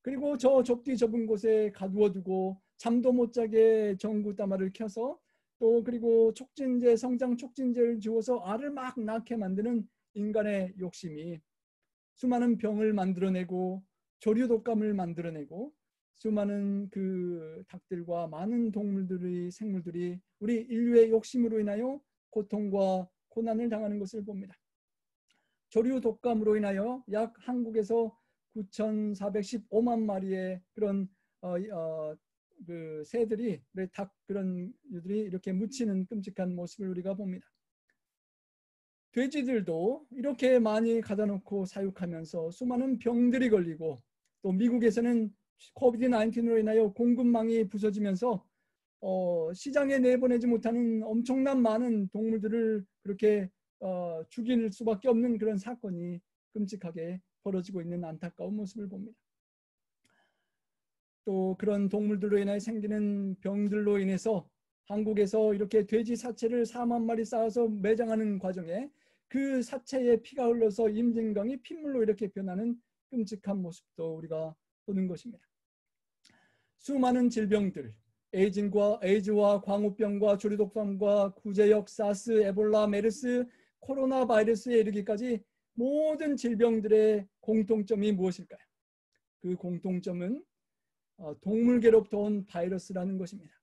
Speaker 1: 그리고 저 좁디 좁은 곳에 가두어두고 잠도 못 자게 전구다마를 켜서 또 그리고 촉진제, 성장 촉진제를 주어서 알을 막 낳게 만드는 인간의 욕심이 수많은 병을 만들어내고 조류 독감을 만들어내고 수많은 그 닭들과 많은 동물들의 생물들이 우리 인류의 욕심으로 인하여 고통과 고난을 당하는 것을 봅니다. 조류 독감으로 인하여 약 한국에서 9,415만 마리의 그런 그 새들이 닭 그런 유들이 이렇게 묻히는 끔찍한 모습을 우리가 봅니다. 돼지들도 이렇게 많이 가다 놓고 사육하면서 수많은 병들이 걸리고 또 미국에서는 코비드 19으로 인하여 공급망이 부서지면서 시장에 내보내지 못하는 엄청난 많은 동물들을 그렇게 죽일 수밖에 없는 그런 사건이 끔찍하게 벌어지고 있는 안타까운 모습을 봅니다. 또 그런 동물들로 인해 생기는 병들로 인해서 한국에서 이렇게 돼지 사체를 4만 마리 쌓아서 매장하는 과정에 그 사체에 피가 흘러서 임진강이 핏물로 이렇게 변하는 끔찍한 모습도 우리가 보는 것입니다. 수많은 질병들, 에이즈와 광우병과 조류독감과 구제역, 사스, 에볼라, 메르스, 코로나 바이러스에 이르기까지 모든 질병들의 공통점이 무엇일까요? 그 공통점은 동물계로부터 온 바이러스라는 것입니다.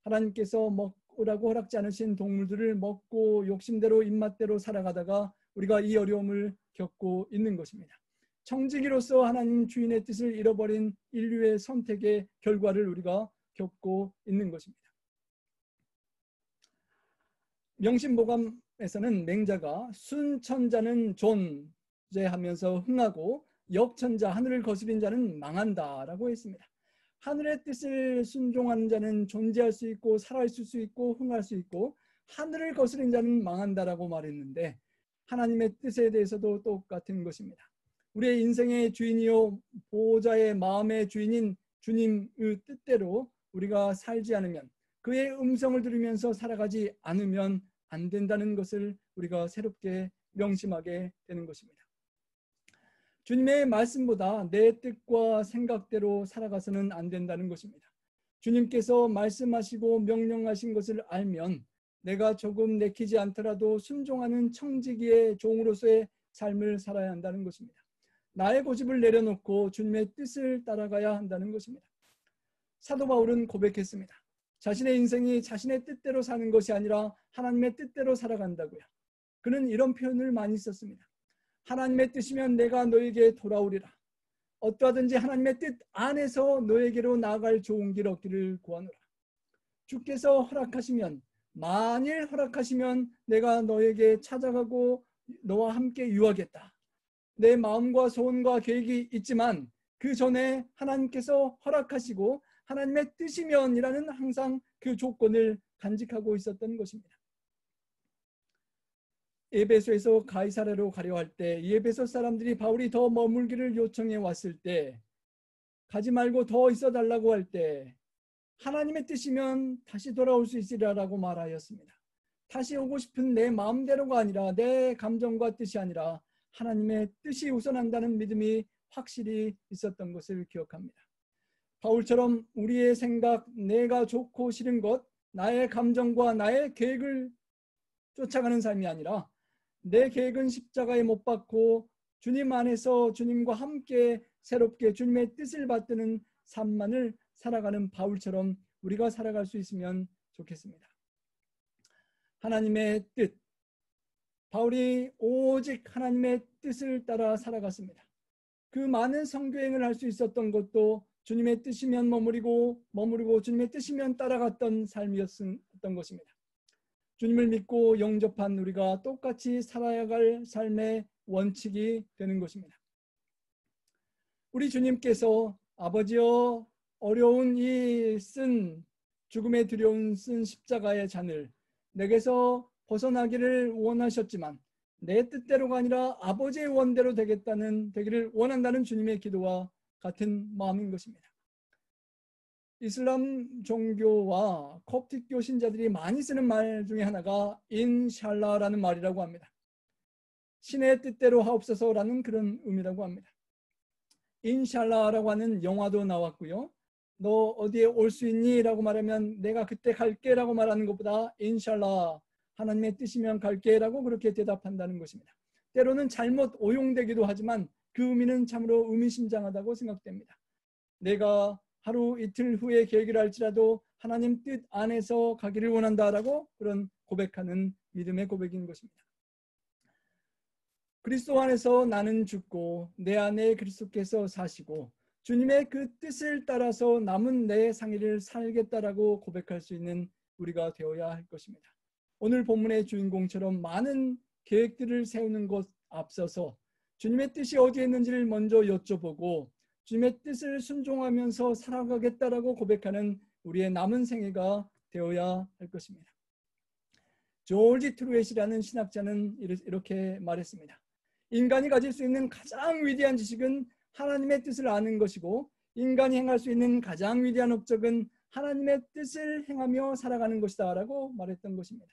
Speaker 1: 하나님께서 먹으라고 허락지 않으신 동물들을 먹고 욕심대로 입맛대로 살아가다가 우리가 이 어려움을 겪고 있는 것입니다. 청지기로서 하나님 주인의 뜻을 잃어버린 인류의 선택의 결과를 우리가 겪고 있는 것입니다. 명심보감에서는 맹자가 순천자는 존재하면서 흥하고 역천자 하늘을 거스린 자는 망한다라고 했습니다. 하늘의 뜻을 순종하는 자는 존재할 수 있고 살아있을 수 있고 흥할 수 있고 하늘을 거스린 자는 망한다라고 말했는데 하나님의 뜻에 대해서도 똑같은 것입니다. 우리의 인생의 주인이요 보호자의 마음의 주인인 주님의 뜻대로 우리가 살지 않으면 그의 음성을 들으면서 살아가지 않으면 안 된다는 것을 우리가 새롭게 명심하게 되는 것입니다. 주님의 말씀보다 내 뜻과 생각대로 살아가서는 안 된다는 것입니다. 주님께서 말씀하시고 명령하신 것을 알면 내가 조금 내키지 않더라도 순종하는 청지기의 종으로서의 삶을 살아야 한다는 것입니다. 나의 고집을 내려놓고 주님의 뜻을 따라가야 한다는 것입니다. 사도 바울은 고백했습니다. 자신의 인생이 자신의 뜻대로 사는 것이 아니라 하나님의 뜻대로 살아간다고요. 그는 이런 표현을 많이 썼습니다. 하나님의 뜻이면 내가 너에게 돌아오리라. 어떠하든지 하나님의 뜻 안에서 너에게로 나아갈 좋은 길 얻기를 구하노라. 주께서 허락하시면, 만일 허락하시면 내가 너에게 찾아가고 너와 함께 유하겠다. 내 마음과 소원과 계획이 있지만 그 전에 하나님께서 허락하시고 하나님의 뜻이면이라는 항상 그 조건을 간직하고 있었던 것입니다. 에베소에서 가이사랴로 가려 할 때 에베소 사람들이 바울이 더 머물기를 요청해 왔을 때, 가지 말고 더 있어 달라고 할 때 하나님의 뜻이면 다시 돌아올 수 있으리라고 말하였습니다. 다시 오고 싶은 내 마음대로가 아니라, 내 감정과 뜻이 아니라 하나님의 뜻이 우선한다는 믿음이 확실히 있었던 것을 기억합니다. 바울처럼 우리의 생각, 내가 좋고 싫은 것, 나의 감정과 나의 계획을 쫓아가는 삶이 아니라 내 계획은 십자가에 못 박고 주님 안에서 주님과 함께 새롭게 주님의 뜻을 받드는 삶만을 살아가는 바울처럼 우리가 살아갈 수 있으면 좋겠습니다. 하나님의 뜻, 바울이 오직 하나님의 뜻을 따라 살아갔습니다. 그 많은 선교행을 할 수 있었던 것도 주님의 뜻이면 머무르고 주님의 뜻이면 따라갔던 삶이었던 것입니다. 주님을 믿고 영접한 우리가 똑같이 살아야 할 삶의 원칙이 되는 것입니다. 우리 주님께서 아버지여 어려운 이 쓴 죽음에 두려운 쓴 십자가의 잔을 내게서 벗어나기를 원하셨지만 내 뜻대로가 아니라 아버지의 원대로 되기를 원한다는 주님의 기도와 같은 마음인 것입니다. 이슬람 종교와 콥틱교 신자들이 많이 쓰는 말 중에 하나가 인샬라라는 말이라고 합니다. 신의 뜻대로 하옵소서라는 그런 의미라고 합니다. 인샬라라고 하는 영화도 나왔고요. 너 어디에 올 수 있니? 라고 말하면 내가 그때 갈게 라고 말하는 것보다 인샬라, 하나님의 뜻이면 갈게 라고 그렇게 대답한다는 것입니다. 때로는 잘못 오용되기도 하지만 그 의미는 참으로 의미심장하다고 생각됩니다. 내가 하루 이틀 후에 계획을 할지라도 하나님 뜻 안에서 가기를 원한다라고 그런 고백하는 믿음의 고백인 것입니다. 그리스도 안에서 나는 죽고 내 안에 그리스도께서 사시고 주님의 그 뜻을 따라서 남은 내 상의를 살겠다라고 고백할 수 있는 우리가 되어야 할 것입니다. 오늘 본문의 주인공처럼 많은 계획들을 세우는 것 앞서서 주님의 뜻이 어디에 있는지를 먼저 여쭤보고 주님의 뜻을 순종하면서 살아가겠다라고 고백하는 우리의 남은 생애가 되어야 할 것입니다. 조지 트루엣이라는 신학자는 이렇게 말했습니다. 인간이 가질 수 있는 가장 위대한 지식은 하나님의 뜻을 아는 것이고 인간이 행할 수 있는 가장 위대한 업적은 하나님의 뜻을 행하며 살아가는 것이다 라고 말했던 것입니다.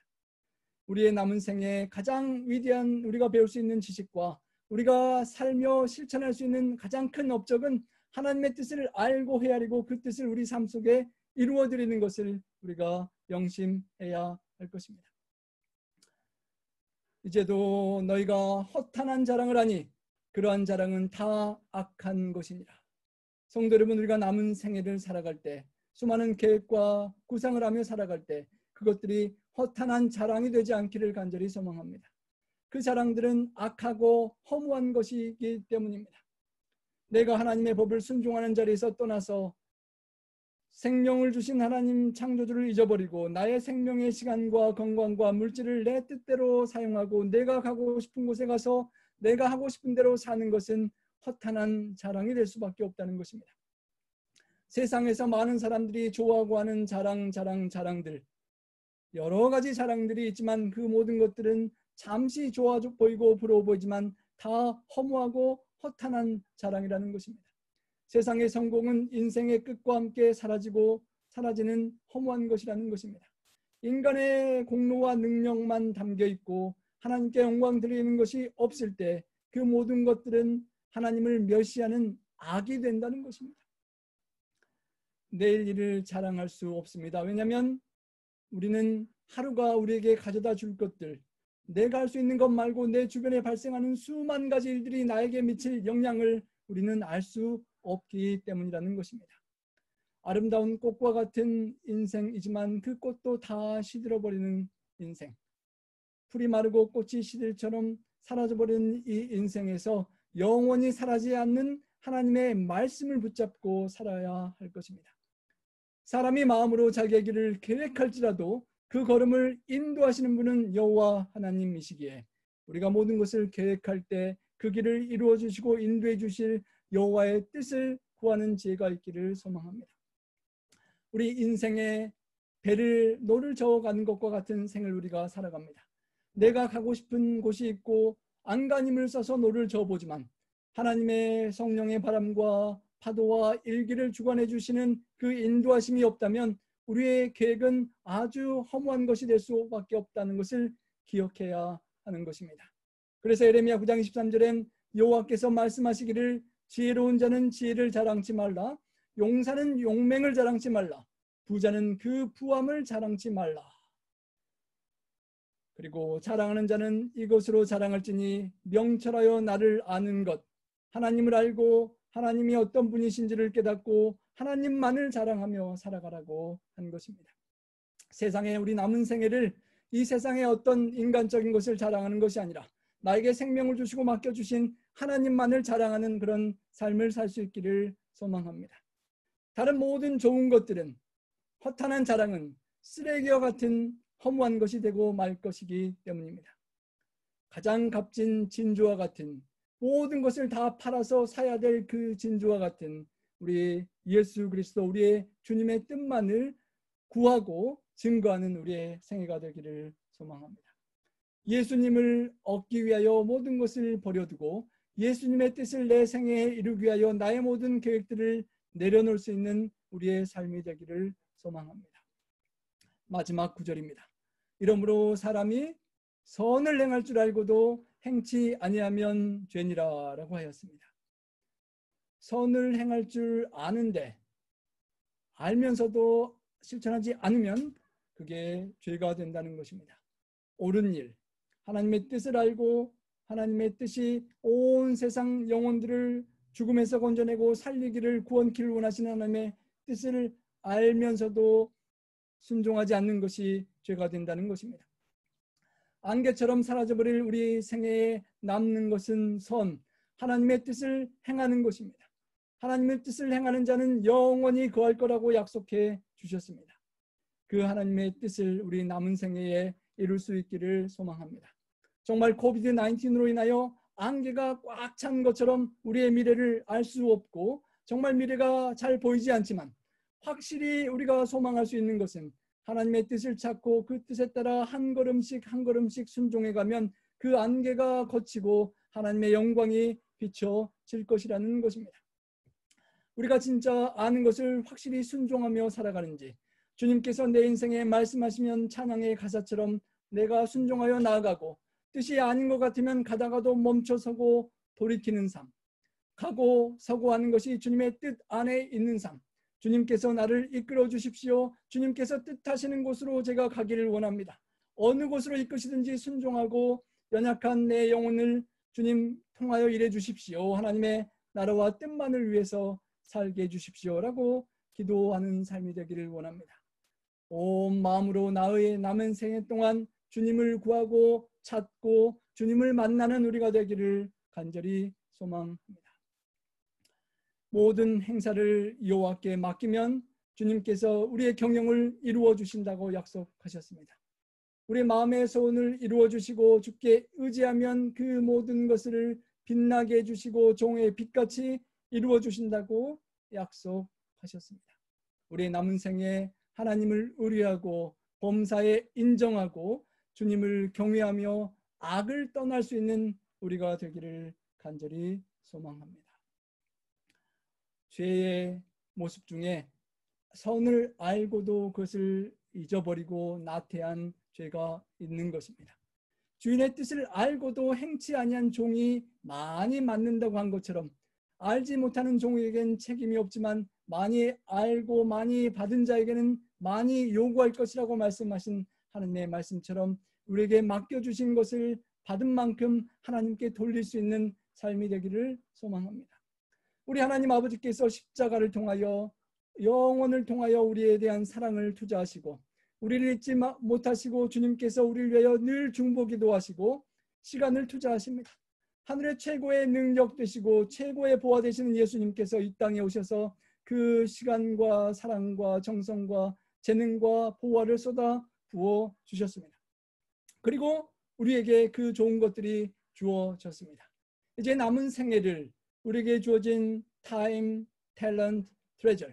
Speaker 1: 우리의 남은 생에 가장 위대한 우리가 배울 수 있는 지식과 우리가 살며 실천할 수 있는 가장 큰 업적은 하나님의 뜻을 알고 헤아리고 그 뜻을 우리 삶 속에 이루어드리는 것을 우리가 명심해야 할 것입니다. 이제도 너희가 허탄한 자랑을 하니 그러한 자랑은 다 악한 것이니라. 성도 여러분, 우리가 남은 생애를 살아갈 때 수많은 계획과 구상을 하며 살아갈 때 그것들이 허탄한 자랑이 되지 않기를 간절히 소망합니다. 그 자랑들은 악하고 허무한 것이기 때문입니다. 내가 하나님의 법을 순종하는 자리에서 떠나서 생명을 주신 하나님 창조주를 잊어버리고 나의 생명의 시간과 건강과 물질을 내 뜻대로 사용하고 내가 가고 싶은 곳에 가서 내가 하고 싶은 대로 사는 것은 허탄한 자랑이 될 수밖에 없다는 것입니다. 세상에서 많은 사람들이 좋아하고 하는 자랑들, 여러 가지 자랑들이 있지만 그 모든 것들은 잠시 좋아 보이고 부러워 보이지만 다 허무하고 허탄한 자랑이라는 것입니다. 세상의 성공은 인생의 끝과 함께 사라지는 허무한 것이라는 것입니다. 인간의 공로와 능력만 담겨 있고 하나님께 영광 드리는 것이 없을 때 그 모든 것들은 하나님을 멸시하는 악이 된다는 것입니다. 내일 일을 자랑할 수 없습니다. 왜냐하면 우리는 하루가 우리에게 가져다 줄 것들, 내가 할 수 있는 것 말고 내 주변에 발생하는 수만 가지 일들이 나에게 미칠 영향을 우리는 알 수 없기 때문이라는 것입니다. 아름다운 꽃과 같은 인생이지만 그 꽃도 다 시들어버리는 인생, 풀이 마르고 꽃이 시들처럼 사라져버리는 이 인생에서 영원히 사라지지 않는 하나님의 말씀을 붙잡고 살아야 할 것입니다. 사람이 마음으로 자기의 길을 계획할지라도 그 걸음을 인도하시는 분은 여호와 하나님이시기에 우리가 모든 것을 계획할 때 그 길을 이루어 주시고 인도해 주실 여호와의 뜻을 구하는 지혜가 있기를 소망합니다. 우리 인생의 노를 저어가는 것과 같은 생을 우리가 살아갑니다. 내가 가고 싶은 곳이 있고 안간힘을 써서 노를 저어보지만 하나님의 성령의 바람과 파도와 일기를 주관해 주시는 그 인도하심이 없다면 우리의 계획은 아주 허무한 것이 될 수밖에 없다는 것을 기억해야 하는 것입니다. 그래서 예레미야 9장 23절엔 여호와께서 말씀하시기를 지혜로운 자는 지혜를 자랑치 말라, 용사는 용맹을 자랑치 말라, 부자는 그 부함을 자랑치 말라. 그리고 자랑하는 자는 이것으로 자랑할지니 명철하여 나를 아는 것, 하나님을 알고 하나님이 어떤 분이신지를 깨닫고 하나님만을 자랑하며 살아가라고 한 것입니다. 세상에 우리 남은 생애를 이 세상의 어떤 인간적인 것을 자랑하는 것이 아니라 나에게 생명을 주시고 맡겨주신 하나님만을 자랑하는 그런 삶을 살 수 있기를 소망합니다. 다른 모든 좋은 것들은, 허탄한 자랑은 쓰레기와 같은 허무한 것이 되고 말 것이기 때문입니다. 가장 값진 진주와 같은, 모든 것을 다 팔아서 사야 될 그 진주와 같은 우리 예수 그리스도, 우리의 주님의 뜻만을 구하고 증거하는 우리의 생애가 되기를 소망합니다. 예수님을 얻기 위하여 모든 것을 버려두고 예수님의 뜻을 내 생애에 이루기 위하여 나의 모든 계획들을 내려놓을 수 있는 우리의 삶이 되기를 소망합니다. 마지막 구절입니다. 이러므로 사람이 선을 행할 줄 알고도 행치 아니하면 죄니라 라고 하였습니다. 선을 행할 줄 아는데 알면서도 실천하지 않으면 그게 죄가 된다는 것입니다. 옳은 일, 하나님의 뜻을 알고 하나님의 뜻이 온 세상 영혼들을 죽음에서 건져내고 살리기를 구원키를 원하시는 하나님의 뜻을 알면서도 순종하지 않는 것이 죄가 된다는 것입니다. 안개처럼 사라져버릴 우리 생애에 남는 것은 선, 하나님의 뜻을 행하는 것입니다. 하나님의 뜻을 행하는 자는 영원히 거할 거라고 약속해 주셨습니다. 그 하나님의 뜻을 우리 남은 생애에 이룰 수 있기를 소망합니다. 정말 코비드-19으로 인하여 안개가 꽉 찬 것처럼 우리의 미래를 알 수 없고 정말 미래가 잘 보이지 않지만 확실히 우리가 소망할 수 있는 것은 하나님의 뜻을 찾고 그 뜻에 따라 한 걸음씩 한 걸음씩 순종해 가면 그 안개가 걷히고 하나님의 영광이 비춰질 것이라는 것입니다. 우리가 진짜 아는 것을 확실히 순종하며 살아가는지, 주님께서 내 인생에 말씀하시면 찬양의 가사처럼 내가 순종하여 나아가고 뜻이 아닌 것 같으면 가다가도 멈춰서고 돌이키는 삶, 가고 서고 하는 것이 주님의 뜻 안에 있는 삶, 주님께서 나를 이끌어 주십시오. 주님께서 뜻하시는 곳으로 제가 가기를 원합니다. 어느 곳으로 이끄시든지 순종하고 연약한 내 영혼을 주님 통하여 일해 주십시오. 하나님의 나라와 뜻만을 위해서 살게 해주십시오 라고 기도하는 삶이 되기를 원합니다. 온 마음으로 나의 남은 생애 동안 주님을 구하고 찾고 주님을 만나는 우리가 되기를 간절히 소망합니다. 모든 행사를 여호와께 맡기면 주님께서 우리의 경영을 이루어 주신다고 약속하셨습니다. 우리 마음의 소원을 이루어 주시고 주께 의지하면 그 모든 것을 빛나게 해주시고 종의 빛같이 이루어 주신다고 약속하셨습니다. 우리의 남은 생에 하나님을 의뢰하고 범사에 인정하고 주님을 경외하며 악을 떠날 수 있는 우리가 되기를 간절히 소망합니다. 죄의 모습 중에 선을 알고도 그것을 잊어버리고 나태한 죄가 있는 것입니다. 주인의 뜻을 알고도 행치 아니한 종이 많이 맞는다고 한 것처럼 알지 못하는 종에게는 책임이 없지만 많이 알고 많이 받은 자에게는 많이 요구할 것이라고 말씀하신 하나님의 말씀처럼 우리에게 맡겨주신 것을 받은 만큼 하나님께 돌릴 수 있는 삶이 되기를 소망합니다. 우리 하나님 아버지께서 십자가를 통하여 영혼을 통하여 우리에 대한 사랑을 투자하시고 우리를 잊지 못하시고 주님께서 우리를 위하여 늘 중보기도 하시고 시간을 투자하십니다. 하늘의 최고의 능력 되시고 최고의 보화 되시는 예수님께서 이 땅에 오셔서 그 시간과 사랑과 정성과 재능과 보화를 쏟아 부어 주셨습니다. 그리고 우리에게 그 좋은 것들이 주어졌습니다. 이제 남은 생애를 우리에게 주어진 타임, 탤런트, 트레저,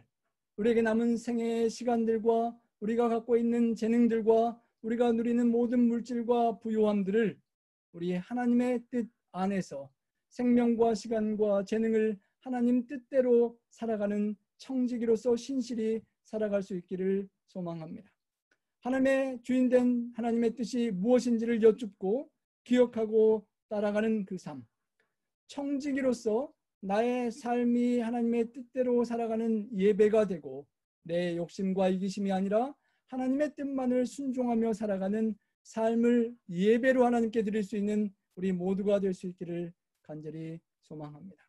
Speaker 1: 우리에게 남은 생애의 시간들과 우리가 갖고 있는 재능들과 우리가 누리는 모든 물질과 부요함들을 우리 하나님의 뜻 안에서 생명과 시간과 재능을 하나님 뜻대로 살아가는 청지기로서 신실히 살아갈 수 있기를 소망합니다. 하나님의 주인된 하나님의 뜻이 무엇인지를 여쭙고 기억하고 따라가는 그 삶, 청지기로서 나의 삶이 하나님의 뜻대로 살아가는 예배가 되고 내 욕심과 이기심이 아니라 하나님의 뜻만을 순종하며 살아가는 삶을 예배로 하나님께 드릴 수 있는 우리 모두가 될 수 있기를 간절히 소망합니다.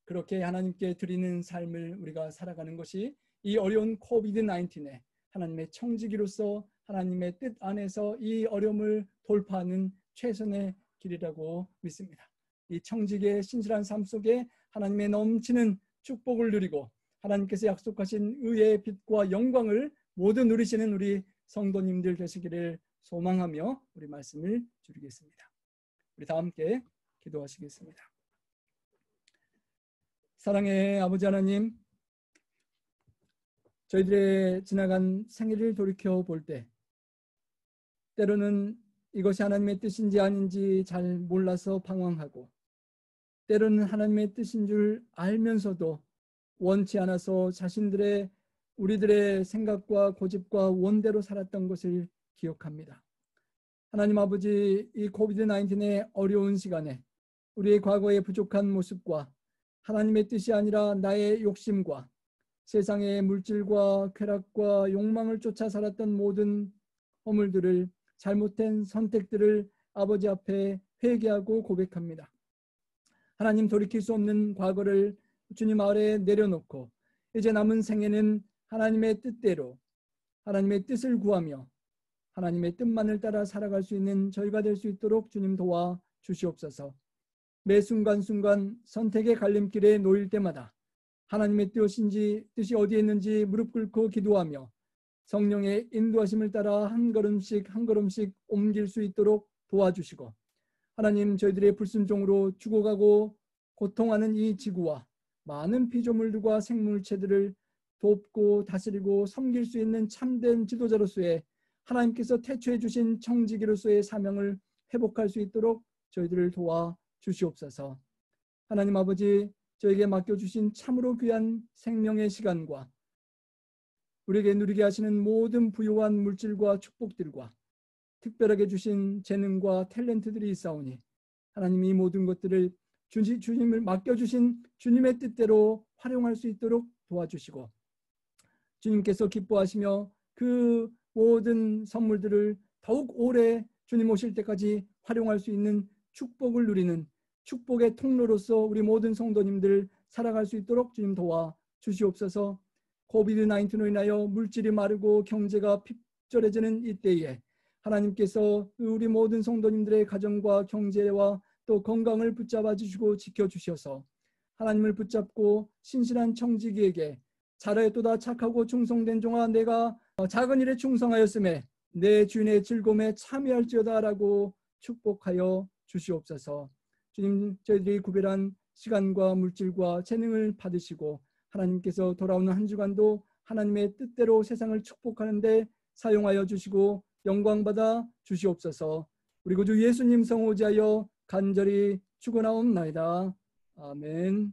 Speaker 1: 그렇게 하나님께 드리는 삶을 우리가 살아가는 것이 이 어려운 코비드-19에 하나님의 청지기로서 하나님의 뜻 안에서 이 어려움을 돌파하는 최선의 길이라고 믿습니다. 이 청지기의 신실한 삶 속에 하나님의 넘치는 축복을 누리고 하나님께서 약속하신 의의 빛과 영광을 모두 누리시는 우리 성도님들 되시기를 소망하며 우리 말씀을 줄이겠습니다. 우리 다 함께 기도하시겠습니다. 사랑의 아버지 하나님, 저희들의 지나간 생애를 돌이켜 볼 때 때로는 이것이 하나님의 뜻인지 아닌지 잘 몰라서 방황하고 때로는 하나님의 뜻인 줄 알면서도 원치 않아서 우리들의 생각과 고집과 원대로 살았던 것을 기억합니다. 하나님 아버지, 이 코비드-19의 어려운 시간에 우리의 과거의 부족한 모습과 하나님의 뜻이 아니라 나의 욕심과 세상의 물질과 쾌락과 욕망을 쫓아 살았던 모든 허물들을, 잘못된 선택들을 아버지 앞에 회개하고 고백합니다. 하나님, 돌이킬 수 없는 과거를 주님 아래 내려놓고 이제 남은 생에는 하나님의 뜻대로 하나님의 뜻을 구하며 하나님의 뜻만을 따라 살아갈 수 있는 저희가 될 수 있도록 주님 도와 주시옵소서. 매 순간순간 선택의 갈림길에 놓일 때마다 하나님의 뜻이 어디에 있는지 무릎 꿇고 기도하며 성령의 인도하심을 따라 한 걸음씩 한 걸음씩 옮길 수 있도록 도와주시고, 하나님, 저희들의 불순종으로 죽어가고 고통하는 이 지구와 많은 피조물들과 생물체들을 돕고 다스리고 섬길 수 있는 참된 지도자로서의 하나님께서 태초해 주신 청지기로서의 사명을 회복할 수 있도록 저희들을 도와 주시옵소서. 하나님 아버지, 저에게 맡겨주신 참으로 귀한 생명의 시간과 우리에게 누리게 하시는 모든 부요한 물질과 축복들과 특별하게 주신 재능과 탤런트들이 있사오니 하나님, 이 모든 것들을 주님을 맡겨주신 주님의 뜻대로 활용할 수 있도록 도와주시고, 주님께서 기뻐하시며 그 모든 선물들을 더욱 오래 주님 오실 때까지 활용할 수 있는 축복을 누리는 축복의 통로로서 우리 모든 성도님들 살아갈 수 있도록 주님 도와 주시옵소서. 코비드-19로 인하여 물질이 마르고 경제가 핍절해지는 이때에 하나님께서 우리 모든 성도님들의 가정과 경제와 또 건강을 붙잡아 주시고 지켜주셔서 하나님을 붙잡고 신실한 청지기에게 잘하였도다 착하고 충성된 종아, 내가 작은 일에 충성하였음에 내 주인의 즐거움에 참여할지어다 라고 축복하여 주시옵소서. 주님, 저희들이 구별한 시간과 물질과 재능을 받으시고 하나님께서 돌아오는 한 주간도 하나님의 뜻대로 세상을 축복하는 데 사용하여 주시고 영광받아 주시옵소서. 우리 구주 예수님 성호지하여 간절히 축원하옵나이다. 아멘.